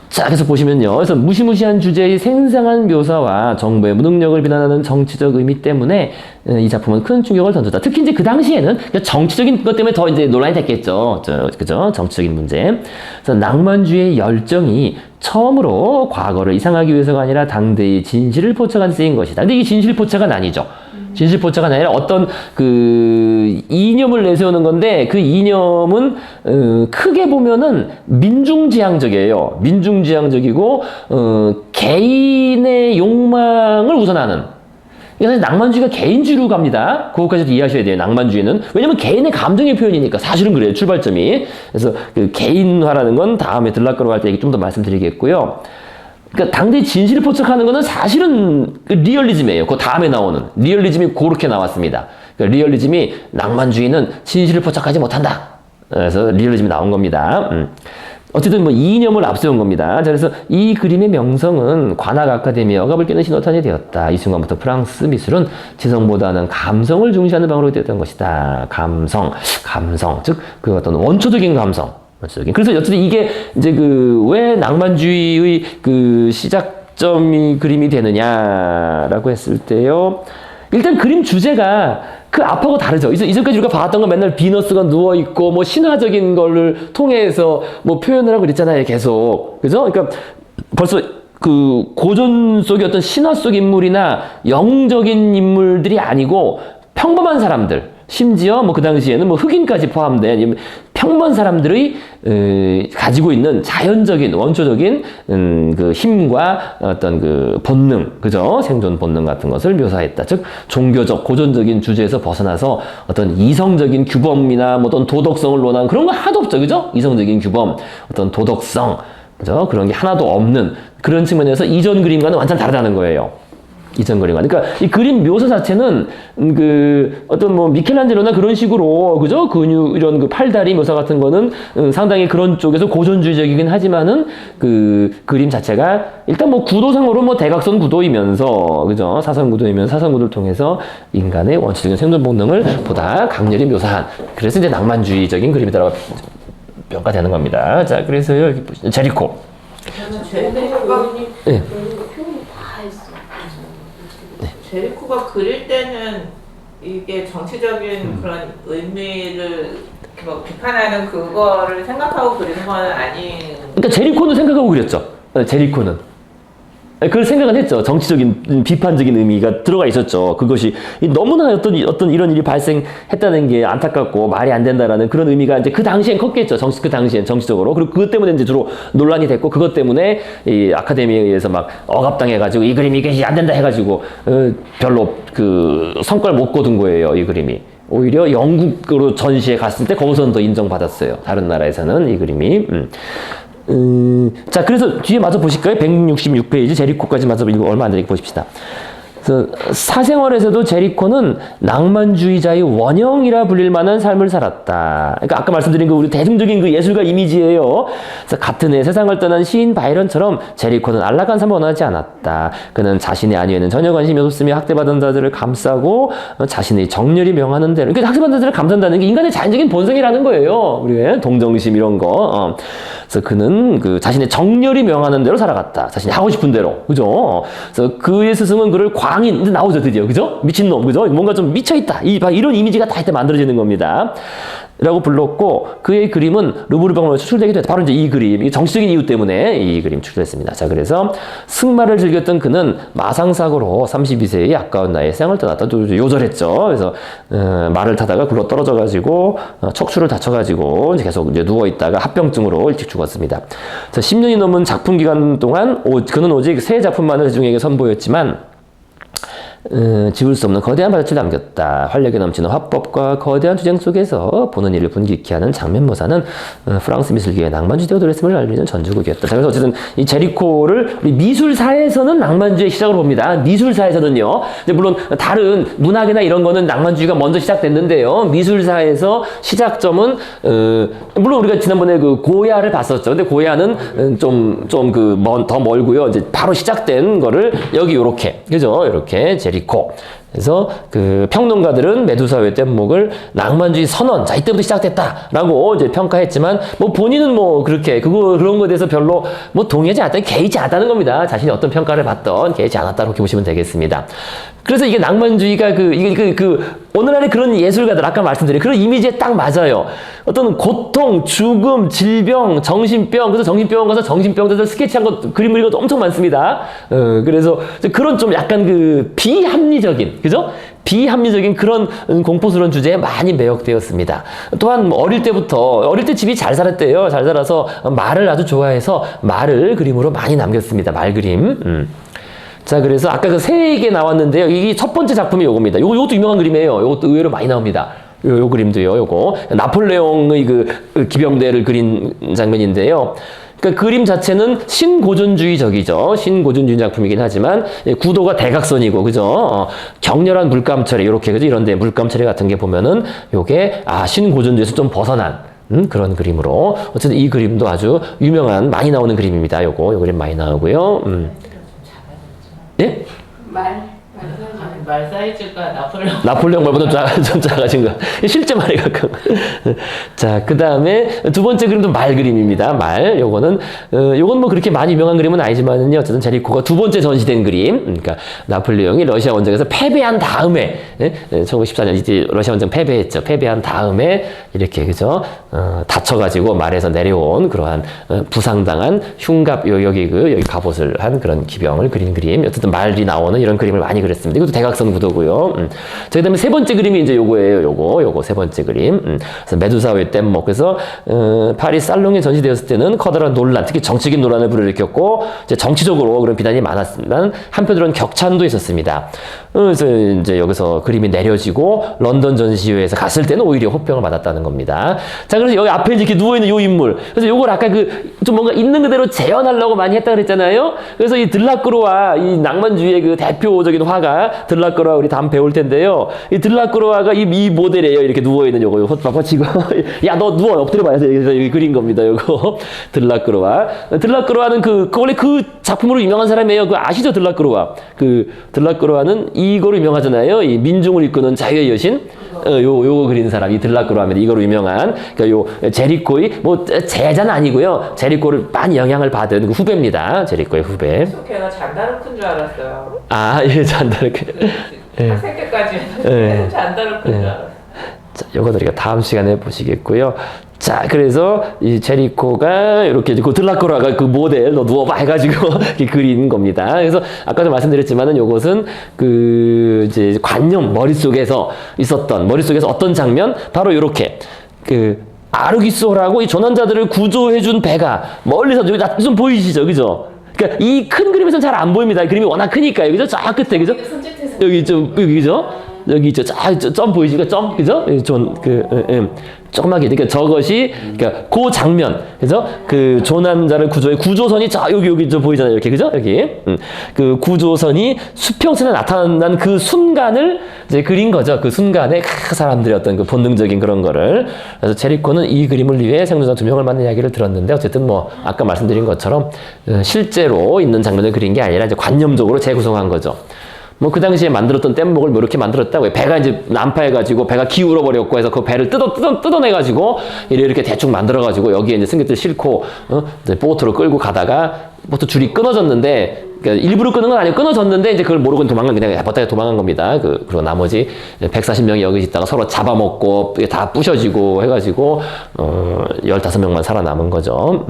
자, 그래서 보시면요. 그래서 무시무시한 주제의 생생한 묘사와 정부의 무능력을 비난하는 정치적 의미 때문에 이 작품은 큰 충격을 던졌다. 특히 이제 그 당시에는 정치적인 것 때문에 더 이제 논란이 됐겠죠. 그죠? 정치적인 문제. 그래서 낭만주의의 열정이 처음으로 과거를 이상하기 위해서가 아니라 당대의 진실을 포착한 쓰인 것이다. 근데 이게 진실 포착은 아니죠. 진실 포착은 아니라 어떤 그 이념을 내세우는 건데 그 이념은 크게 보면은 민중지향적이에요. 민중지향적이고 개인의 욕망을 우선하는. 이게 사실 낭만주의가 개인주의로 갑니다. 그것까지도 이해하셔야 돼요. 낭만주의는. 왜냐면 개인의 감정의 표현이니까. 사실은 그래요. 출발점이. 그래서 그 개인화라는 건 다음에 들락거로 할 때 좀 더 말씀드리겠고요. 그러니까 당대 진실을 포착하는 거는 사실은 리얼리즘이에요. 그 다음에 나오는 리얼리즘이 그렇게 나왔습니다. 그러니까 리얼리즘이 낭만주의는 진실을 포착하지 못한다. 그래서 리얼리즘이 나온 겁니다. 어쨌든 뭐 이념을 앞세운 겁니다. 자, 그래서 이 그림의 명성은 관악 아카데미의 억압을 깨는 신호탄이 되었다. 이 순간부터 프랑스 미술은 지성보다는 감성을 중시하는 방으로 되었던 것이다. 감성, 즉 그 어떤 원초적인 감성. 그래서 어쨌든 이게 이제 그 왜 낭만주의의 그 시작점이 그림이 되느냐라고 했을 때요. 일단 그림 주제가 그 앞하고 다르죠. 이전까지 우리가 봤던 건 맨날 비너스가 누워있고 뭐 신화적인 거를 통해서 뭐 표현을 하고 그랬잖아요. 계속. 그죠? 그러니까 벌써 그 고전 속의 어떤 신화 속 인물이나 영적인 인물들이 아니고 평범한 사람들. 심지어 뭐 그 당시에는 뭐 흑인까지 포함된 평범한 사람들의 가지고 있는 자연적인 원초적인 그 힘과 어떤 그 본능, 그죠? 생존 본능 같은 것을 묘사했다. 즉 종교적 고전적인 주제에서 벗어나서 어떤 이성적인 규범이나 뭐 어떤 도덕성을 논한 그런 거 하나도 없죠, 그죠? 이성적인 규범, 어떤 도덕성, 그죠? 그런 게 하나도 없는 그런 측면에서 이전 그림과는 완전 다르다는 거예요. 이전 그림과. 그러니까 이 그림 묘사 자체는 그 어떤 뭐 미켈란젤로나 그런 식으로 그죠? 근육 이런 그 팔다리 묘사 같은 거는 상당히 그런 쪽에서 고전주의적이긴 하지만은 그 그림 자체가 일단 뭐 구도상으로 뭐 대각선 구도이면서 그죠? 사선 구도이면서 사선 구도를 통해서 인간의 원초적인 생존 본능을 보다 강렬히 묘사한 그래서 이제 낭만주의적인 그림이라고 평가되는 겁니다. 자, 그래서 여기 보시죠. 제리코. 네.
제리코가 그릴 때는 이게 정치적인 그런 의미를 뭐 비판하는 그거를 생각하고 그리는 건 아닌.
그러니까 제리코는 생각하고 그렸죠. 제리코는. 그걸 생각은 했죠. 정치적인 비판적인 의미가 들어가 있었죠. 그것이 너무나 어떤 이런 일이 발생했다는 게 안타깝고 말이 안 된다라는 그런 의미가 이제 그 당시엔 컸겠죠. 그 당시엔 정치적으로. 그리고 그것 때문에 이제 주로 논란이 됐고 그것 때문에 이 아카데미에 의해서 막 억압당해가지고 이 그림이 이게 안 된다 해가지고 별로 그 성과를 못 거둔 거예요. 이 그림이. 오히려 영국으로 전시회 갔을 때 거기서는 더 인정받았어요. 다른 나라에서는 이 그림이. 자, 그래서 뒤에 마저 보실까요? 166페이지 제리코까지 마저 이거 얼마 안 되니까 보십시다. 그래서 사생활에서도 제리코는 낭만주의자의 원형이라 불릴 만한 삶을 살았다. 그러니까 아까 말씀드린 그 우리 대중적인 그 예술가 이미지예요. 그래서 같은 해 세상을 떠난 시인 바이런처럼 제리코는 안락한 삶을 원하지 않았다. 그는 자신의 안위에는 전혀 관심이 없었으며 학대받은 자들을 감싸고 자신의 정렬이 명하는 대로. 그러니까 학대받은 자들을 감싼다는 게 인간의 자연적인 본성이라는 거예요. 우리의 동정심 이런 거. 그래서 그는 그 자신의 정렬이 명하는 대로 살아갔다. 자신이 하고 싶은 대로. 그죠? 그래서 그의 스승은 그를 광인, 이제 나오죠, 드디어. 그죠? 미친놈, 그죠? 뭔가 좀 미쳐있다. 이런 이미지가 다 이때 만들어지는 겁니다. 라고 불렀고, 그의 그림은 루브르 박물관에 추출되기도 했다. 바로 이제 이 그림, 이 정치적인 이유 때문에 이 그림 추출됐습니다. 자, 그래서 승마를 즐겼던 그는 마상사고로 32세의 아까운 나이에 세상을 떠났다. 또 요절했죠. 그래서, 말을 타다가 굴러 떨어져가지고, 척추를 다쳐가지고, 이제 계속 이제 누워있다가 합병증으로 일찍 죽었습니다. 자, 10년이 넘은 작품 기간 동안, 그는 오직 세 작품만을 대중에게 선보였지만, 지울 수 없는 거대한 밭을 남겼다. 활력이 넘치는 화법과 거대한 투쟁 속에서 보는 이를 분기케 하는 장면 묘사는 프랑스 미술계의 낭만주의 테오도레스를 알리는 전주곡이었다. 자, 그래서 어쨌든 이 제리코를 우리 미술사에서는 낭만주의의 시작으로 봅니다. 미술사에서는요. 이제 물론 다른 문학이나 이런 거는 낭만주의가 먼저 시작됐는데요. 미술사에서 시작점은 물론 우리가 지난번에 그 고야를 봤었죠. 근데 고야는 더 멀고요. 이제 바로 시작된 거를 여기 요렇게, 그죠? 이렇게 제리코. 그래서 그 평론가들은 메두사의 뗏목을 낭만주의 선언, 자 이때부터 시작됐다라고 이제 평가했지만 뭐 본인은 뭐 그렇게 그런 거에 대해서 별로 뭐 동의하지 않았다, 개의치 않다는 겁니다. 자신이 어떤 평가를 받던 개의치 않았다 이렇게 보시면 되겠습니다. 그래서 이게 낭만주의가 오늘날의 그런 예술가들 아까 말씀드린 그런 이미지에 딱 맞아요. 어떤 고통, 죽음, 질병, 정신병, 그래서 정신병원 가서 정신병자들 스케치한 거 그림 그리는 것도 엄청 많습니다. 그래서 그런 좀 약간 그 비합리적인, 그죠? 비합리적인 그런 공포스러운 주제에 많이 매혹되었습니다. 또한 어릴 때 집이 잘 살았대요. 잘 살아서 말을 아주 좋아해서 말을 그림으로 많이 남겼습니다. 말 그림. 자, 그래서 아까 그 세 개 나왔는데요. 이게 첫 번째 작품이 요겁니다. 요것도 유명한 그림이에요. 요것도 의외로 많이 나옵니다. 요 그림도요, 요거. 나폴레옹의 그 기병대를 그린 장면인데요. 그러니까 그림 자체는 신고전주의적이죠. 신고전주의 작품이긴 하지만 구도가 대각선이고, 그죠? 격렬한 물감 처리, 요렇게, 그죠? 이런데 물감 처리 같은 게 보면은 요게, 신고전주의에서 좀 벗어난 그런 그림으로. 어쨌든 이 그림도 아주 유명한, 많이 나오는 그림입니다. 요 그림 많이 나오고요. 예?
말 사이즈가
나폴레옹 말보다 좀 작아진 거. 실제 말에 가까운. 자, 그 다음에 두 번째 그림도 말 그림입니다. 요건 뭐 그렇게 많이 유명한 그림은 아니지만요. 어쨌든 제리코가 두 번째 전시된 그림. 그러니까 나폴레옹이 러시아 원정에서 패배한 다음에, 1914년 이제 러시아 원정 패배했죠. 패배한 다음에 이렇게, 그죠? 다쳐가지고 말에서 내려온 그러한 부상당한 흉갑, 여기 갑옷을 한 그런 기병을 그린 그림. 어쨌든 말이 나오는 이런 그림을 많이 그렸습니다. 이것도 대각선 구도고요. 자, 그다음에 세 번째 그림이 이제 요거예요. 요거 세 번째 그림. 그래서 메두사의 뗏목. 그래서 파리 살롱에 전시되었을 때는 커다란 논란, 특히 정치적인 논란을 불러일으켰고 이제 정치적으로 그런 비난이 많았습니다. 한편으로는 격찬도 있었습니다. 그래서 이제 여기서 그림이 내려지고 런던 전시회에서 갔을 때는 오히려 호평을 받았다는 겁니다. 자, 그래서 여기 앞에 이렇게 누워 있는 요 인물. 그래서 요걸 아까 좀 뭔가 있는 그대로 재현하려고 많이 했다 그랬잖아요. 그래서 이 들라크로와 이 낭만주의의 그 대표적인 화가 들라크로와 우리 다음 배울 텐데요. 이 들라크로와가 이 모델이에요. 이렇게 누워 있는 요거 봐봐 지금. 야, 너 누워 엎드려 봐야 돼. 여기 그린 겁니다. 요거 들라크로와는 원래 그 작품으로 유명한 사람이에요. 아시죠? 들라크로와는 이거로 유명하잖아요. 이 민중을 이끄는 자유의 여신. 요거 그린 사람이 들라크로와 하면 이거로 유명한, 그러니까 요 제리코의 뭐 제자는 아니고요. 제리코를 많이 영향을 받은 그 후배입니다. 제리코의 후배.
걔가 잔다르크인 줄 알았어요.
예, 잔다르크.
학생 때까지 잔다르크인 줄 알았어요.
자, 요거 우리가 다음 시간에 보시겠고요. 자, 그래서 이 제리코가 이렇게 그 들라크로와가 그 모델 너 누워봐 해가지고 이렇게 그린 겁니다. 그래서 아까도 말씀드렸지만은 요것은 이제 관념 머릿속에서 어떤 장면 바로 요렇게 아르기스호라고 이 조난자들을 구조해준 배가 멀리서 여기 좀 보이시죠, 그죠? 그러니까 이 큰 그림에서는 잘 안 보입니다. 그림이 워낙 크니까요, 그죠? 저 끝에, 그죠? 여기 그죠? 여기 점 보이시죠? 점, 그죠? 조그맣게. 그러니까 저것이, 그러니까 그 장면, 그죠? 그 조난자를 구조해, 구조선이 여기 보이잖아요. 이렇게, 그죠? 여기. 그 구조선이 수평선에 나타난 그 순간을 이제 그린 거죠. 그 순간에 사람들의 어떤 그 본능적인 그런 거를. 그래서 제리코는 이 그림을 위해 생존자 2명을 만난 이야기를 들었는데, 어쨌든 뭐, 아까 말씀드린 것처럼, 실제로 있는 장면을 그린 게 아니라 이제 관념적으로 재구성한 거죠. 뭐 그 당시에 만들었던 뗏목을 뭐 이렇게 만들었다고 배가 이제 난파해가지고 배가 기울어 버렸고 해서 그 배를 뜯어내가지고 이렇게 대충 만들어가지고 여기에 이제 승객들 싣고 이제 보트로 끌고 가다가 보트 줄이 끊어졌는데, 그러니까 일부러 끊은 건 아니고 끊어졌는데 이제 그걸 모르고 그냥 버타게 도망간 겁니다. 그리고 나머지 140명이 여기 있다가 서로 잡아먹고 다 부셔지고 해가지고 15명만 살아남은 거죠.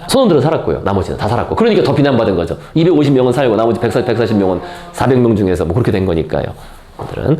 선원들은 살았고요. 나머지는 다 살았고. 그러니까 더 비난받은 거죠. 250명은 살고 나머지 140명은 400명 중에서 뭐 그렇게 된 거니까요. 오늘은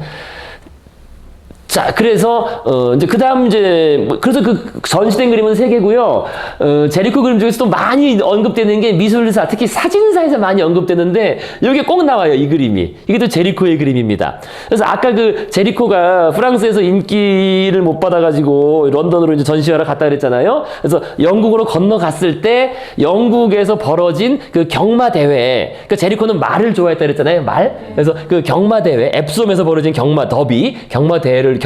자, 그래서 이제 그다음 이제 그래서 그 전시된 그림은 3개고요. 제리코 그림 중에서도 많이 언급되는 게 미술사, 특히 사진사에서 많이 언급되는데 여기에 꼭 나와요, 이 그림이. 이게 또 제리코의 그림입니다. 그래서 아까 그 제리코가 프랑스에서 인기를 못 받아가지고 런던으로 이제 전시하러 갔다 그랬잖아요. 그래서 영국으로 건너갔을 때 영국에서 벌어진 그 경마 대회, 그 제리코는 말을 좋아했다 그랬잖아요, 말. 그래서 그 경마 대회, 앱솜에서 벌어진 경마 더비, 경마 대회를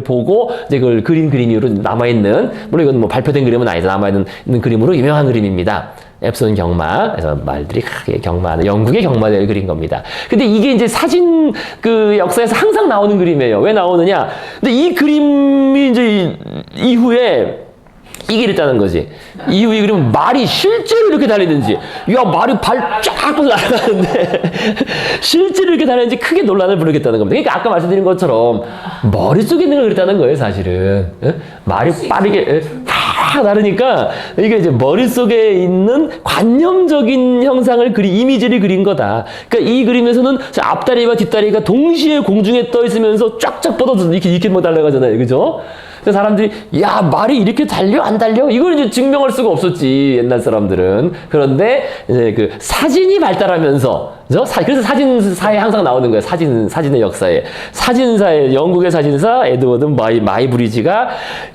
보고 이제 그걸 그린 그림으로 남아있는, 물론 이건 뭐 발표된 그림은 아니죠. 남아있는 그림으로 유명한 그림입니다. 앱손 경마. 그래서 말들이 크게 경마하는 영국의 경마대회를 그린 겁니다. 근데 이게 이제 사진 그 역사에서 항상 나오는 그림이에요. 왜 나오느냐? 근데 이 그림이 이제 이후에 이게 이랬다는 거지. 이후 이 그림은 말이 실제로 이렇게 달리는지, 야, 말이 발 쫙 뻗어 날아가는데, 실제로 이렇게 달리는지 크게 논란을 부르겠다는 겁니다. 그러니까 아까 말씀드린 것처럼, 머릿속에 있는 걸 그랬다는 거예요, 사실은. 예? 말이 빠르게, 탁 나르니까, 이게 이제 머릿속에 있는 관념적인 형상을 이미지를 그린 거다. 그러니까 이 그림에서는 앞다리와 뒷다리가 동시에 공중에 떠 있으면서 쫙쫙 뻗어서 이렇게 뭐 달려가잖아요. 그죠? 그래서 사람들이 야, 말이 이렇게 달려 안 달려? 이걸 이제 증명할 수가 없었지, 옛날 사람들은. 그런데 이제 그 사진이 발달하면서, 그죠? 그래서 사진사에 항상 나오는 거예요. 사진의 역사에. 영국의 사진사 에드워드 마이브리지가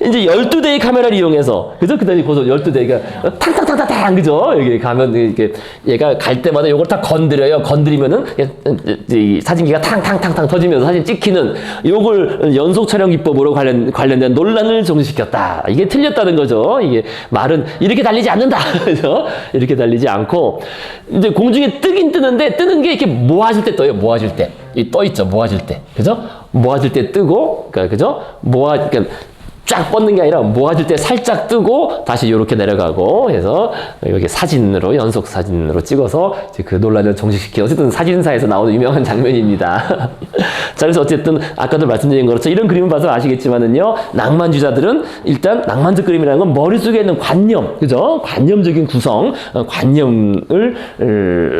이제 12대의 카메라를 이용해서, 그죠? 그다음에 거기서 12대가 탕탕탕탕탕, 그죠? 여기 가면 이렇게 얘가 갈 때마다 요걸 딱 건드려요. 건드리면은 이 사진기가 탕탕탕탕 터지면서 사진 찍히는, 요걸 연속 촬영 기법으로 관련된 논란을 종식시켰다. 이게 틀렸다는 거죠. 이게 말은 이렇게 달리지 않는다. 그죠? 이렇게 달리지 않고, 이제 공중에 뜨긴 뜨는데, 뜨는 게 이렇게 모아질 때 떠요. 모아질 때. 이 떠 있죠. 모아질 때. 그죠? 모아질 때 뜨고, 그러니까, 그죠? 그러니까 쫙 뻗는 게 아니라 모아질 때 살짝 뜨고 다시 이렇게 내려가고 해서 여기 연속 사진으로 찍어서 이제 그 논란을 종식시킨, 어쨌든 사진사에서 나오는 유명한 장면입니다. 자, 그래서 어쨌든 아까도 말씀드린 것처럼 이런 그림을 봐서 아시겠지만은요, 낭만주의자들은 일단 낭만적 그림이라는 건 머릿속에 있는 관념, 그죠? 관념적인 구성, 관념을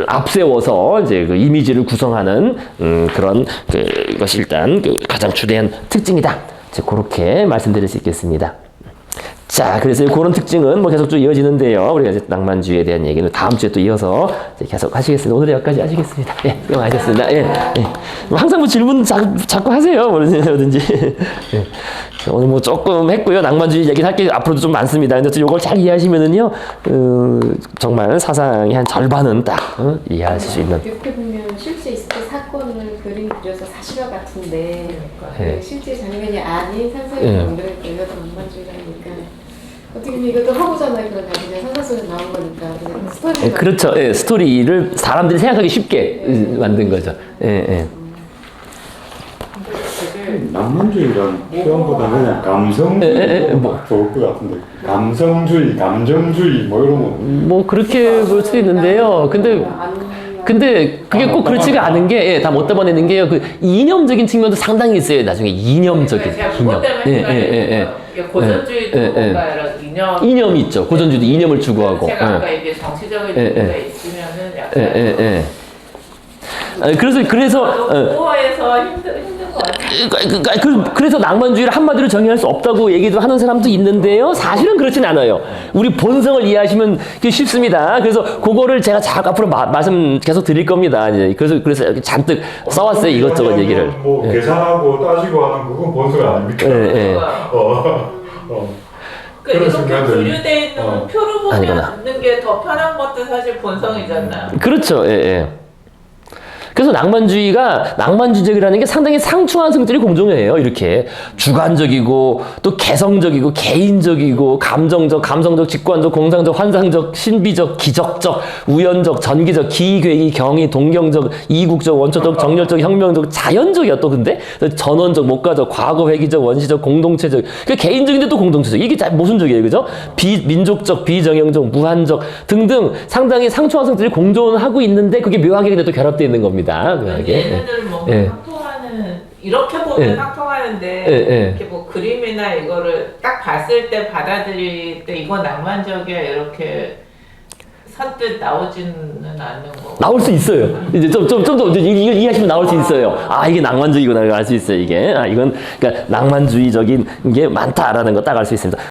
앞세워서 이제 그 이미지를 구성하는 그런 것이 일단 가장 주된 특징이다. 그렇게 말씀드릴 수 있겠습니다. 자, 그래서 그런 특징은 뭐 계속 쭉 이어지는데요. 우리가 이제 낭만주의에 대한 얘기는 다음 주에 또 이어서 이제 계속 하시겠습니다. 오늘은 여기까지 하시겠습니다. 예, 수고하셨습니다. 예, 예. 항상 뭐 질문 자꾸 하세요. 뭐든지. 예. 오늘 뭐 조금 했고요. 낭만주의 얘기를 할 게 앞으로도 좀 많습니다. 근데 이걸 잘 이해하시면은요, 정말 사상의 한 절반은 딱 이해하실 수 있는.
이렇게 보면 실제 있을 때 사건을 그려서 사실화 같은데
예.
실제 장면이 아닌 상상이 연결을 이것도 낭만주의라니까 어떻게 보면 이것도 화보잖아요. 그런 나중에 상상 속에서 나온 거니까 스토리가.
그렇죠. 예, 스토리를 사람들이 생각하기 쉽게 만든 거죠. 예, 예.
낭만주의란 표현보다 그냥 감성주의 뭐 좋을 것 같은데, 감정주의 뭐 이런 거.
뭐 그렇게 볼 수도 있는데요. 근데 그게 꼭 그렇지가 않은 게, 예, 다 못 담아내는 게요. 그 이념적인 측면도 상당히 있어요. 나중에 이념적인
제가 그것 때문에
이게
고전주의도 뭔가 이런
이념이 있죠. 고전주의도 이념을 추구하고.
제가 아까 이게 정치적인 의미가 있으면은 약간
그래서
우호에서 힘든 것 같아요.
그래서 낭만주의를 한마디로 정의할 수 없다고 얘기도 하는 사람도 있는데요. 사실은 그렇진 않아요. 우리 본성을 이해하시면 그게 쉽습니다. 그래서 그거를 제가 앞으로 말씀 계속 드릴 겁니다. 이제 그래서 이렇게 잔뜩 써왔어요. 이것저것 얘기를.
뭐 계산하고 따지고 하는 그건 본성 아닙니까?
그러니까 이렇게 분류되어 있는 표로 보는 게 더 편한 것도 사실 본성이잖아요.
그렇죠. 예, 예. 그래서 낭만주의적이라는 게 상당히 상충한 성질이 공존해요. 이렇게 주관적이고 또 개성적이고 개인적이고 감성적, 직관적, 공상적, 환상적, 신비적, 기적적, 우연적, 전기적, 기괴이, 경이, 동경적, 이국적, 원초적, 정열적, 혁명적, 자연적이야 또 근데 전원적, 목가적, 과거 회기적, 원시적, 공동체적. 그러니까 개인적인데 또 공동체적. 이게 모순적이에요, 그죠? 비민족적, 비정형적, 무한적 등등 상당히 상충한 성질이 공존하고 있는데 그게 묘하게 근데 또 결합되어 있는 겁니다.
얘네들은 뭔가 상통하는, 이렇게 보면 상통하는데 이렇게 뭐 그림이나 이거를 딱 봤을 때 받아들일 때 이건 낭만적이야 이렇게 선뜻 나오지는 않는 거.
나올 수 있어요. 이제 좀 더 이걸 이해하시면 나올 수 있어요. 아, 이게 낭만주의구나 알 수 있어요. 이게 이건 그러니까 낭만주의적인 게 많다라는 거 딱 알 수 있습니다.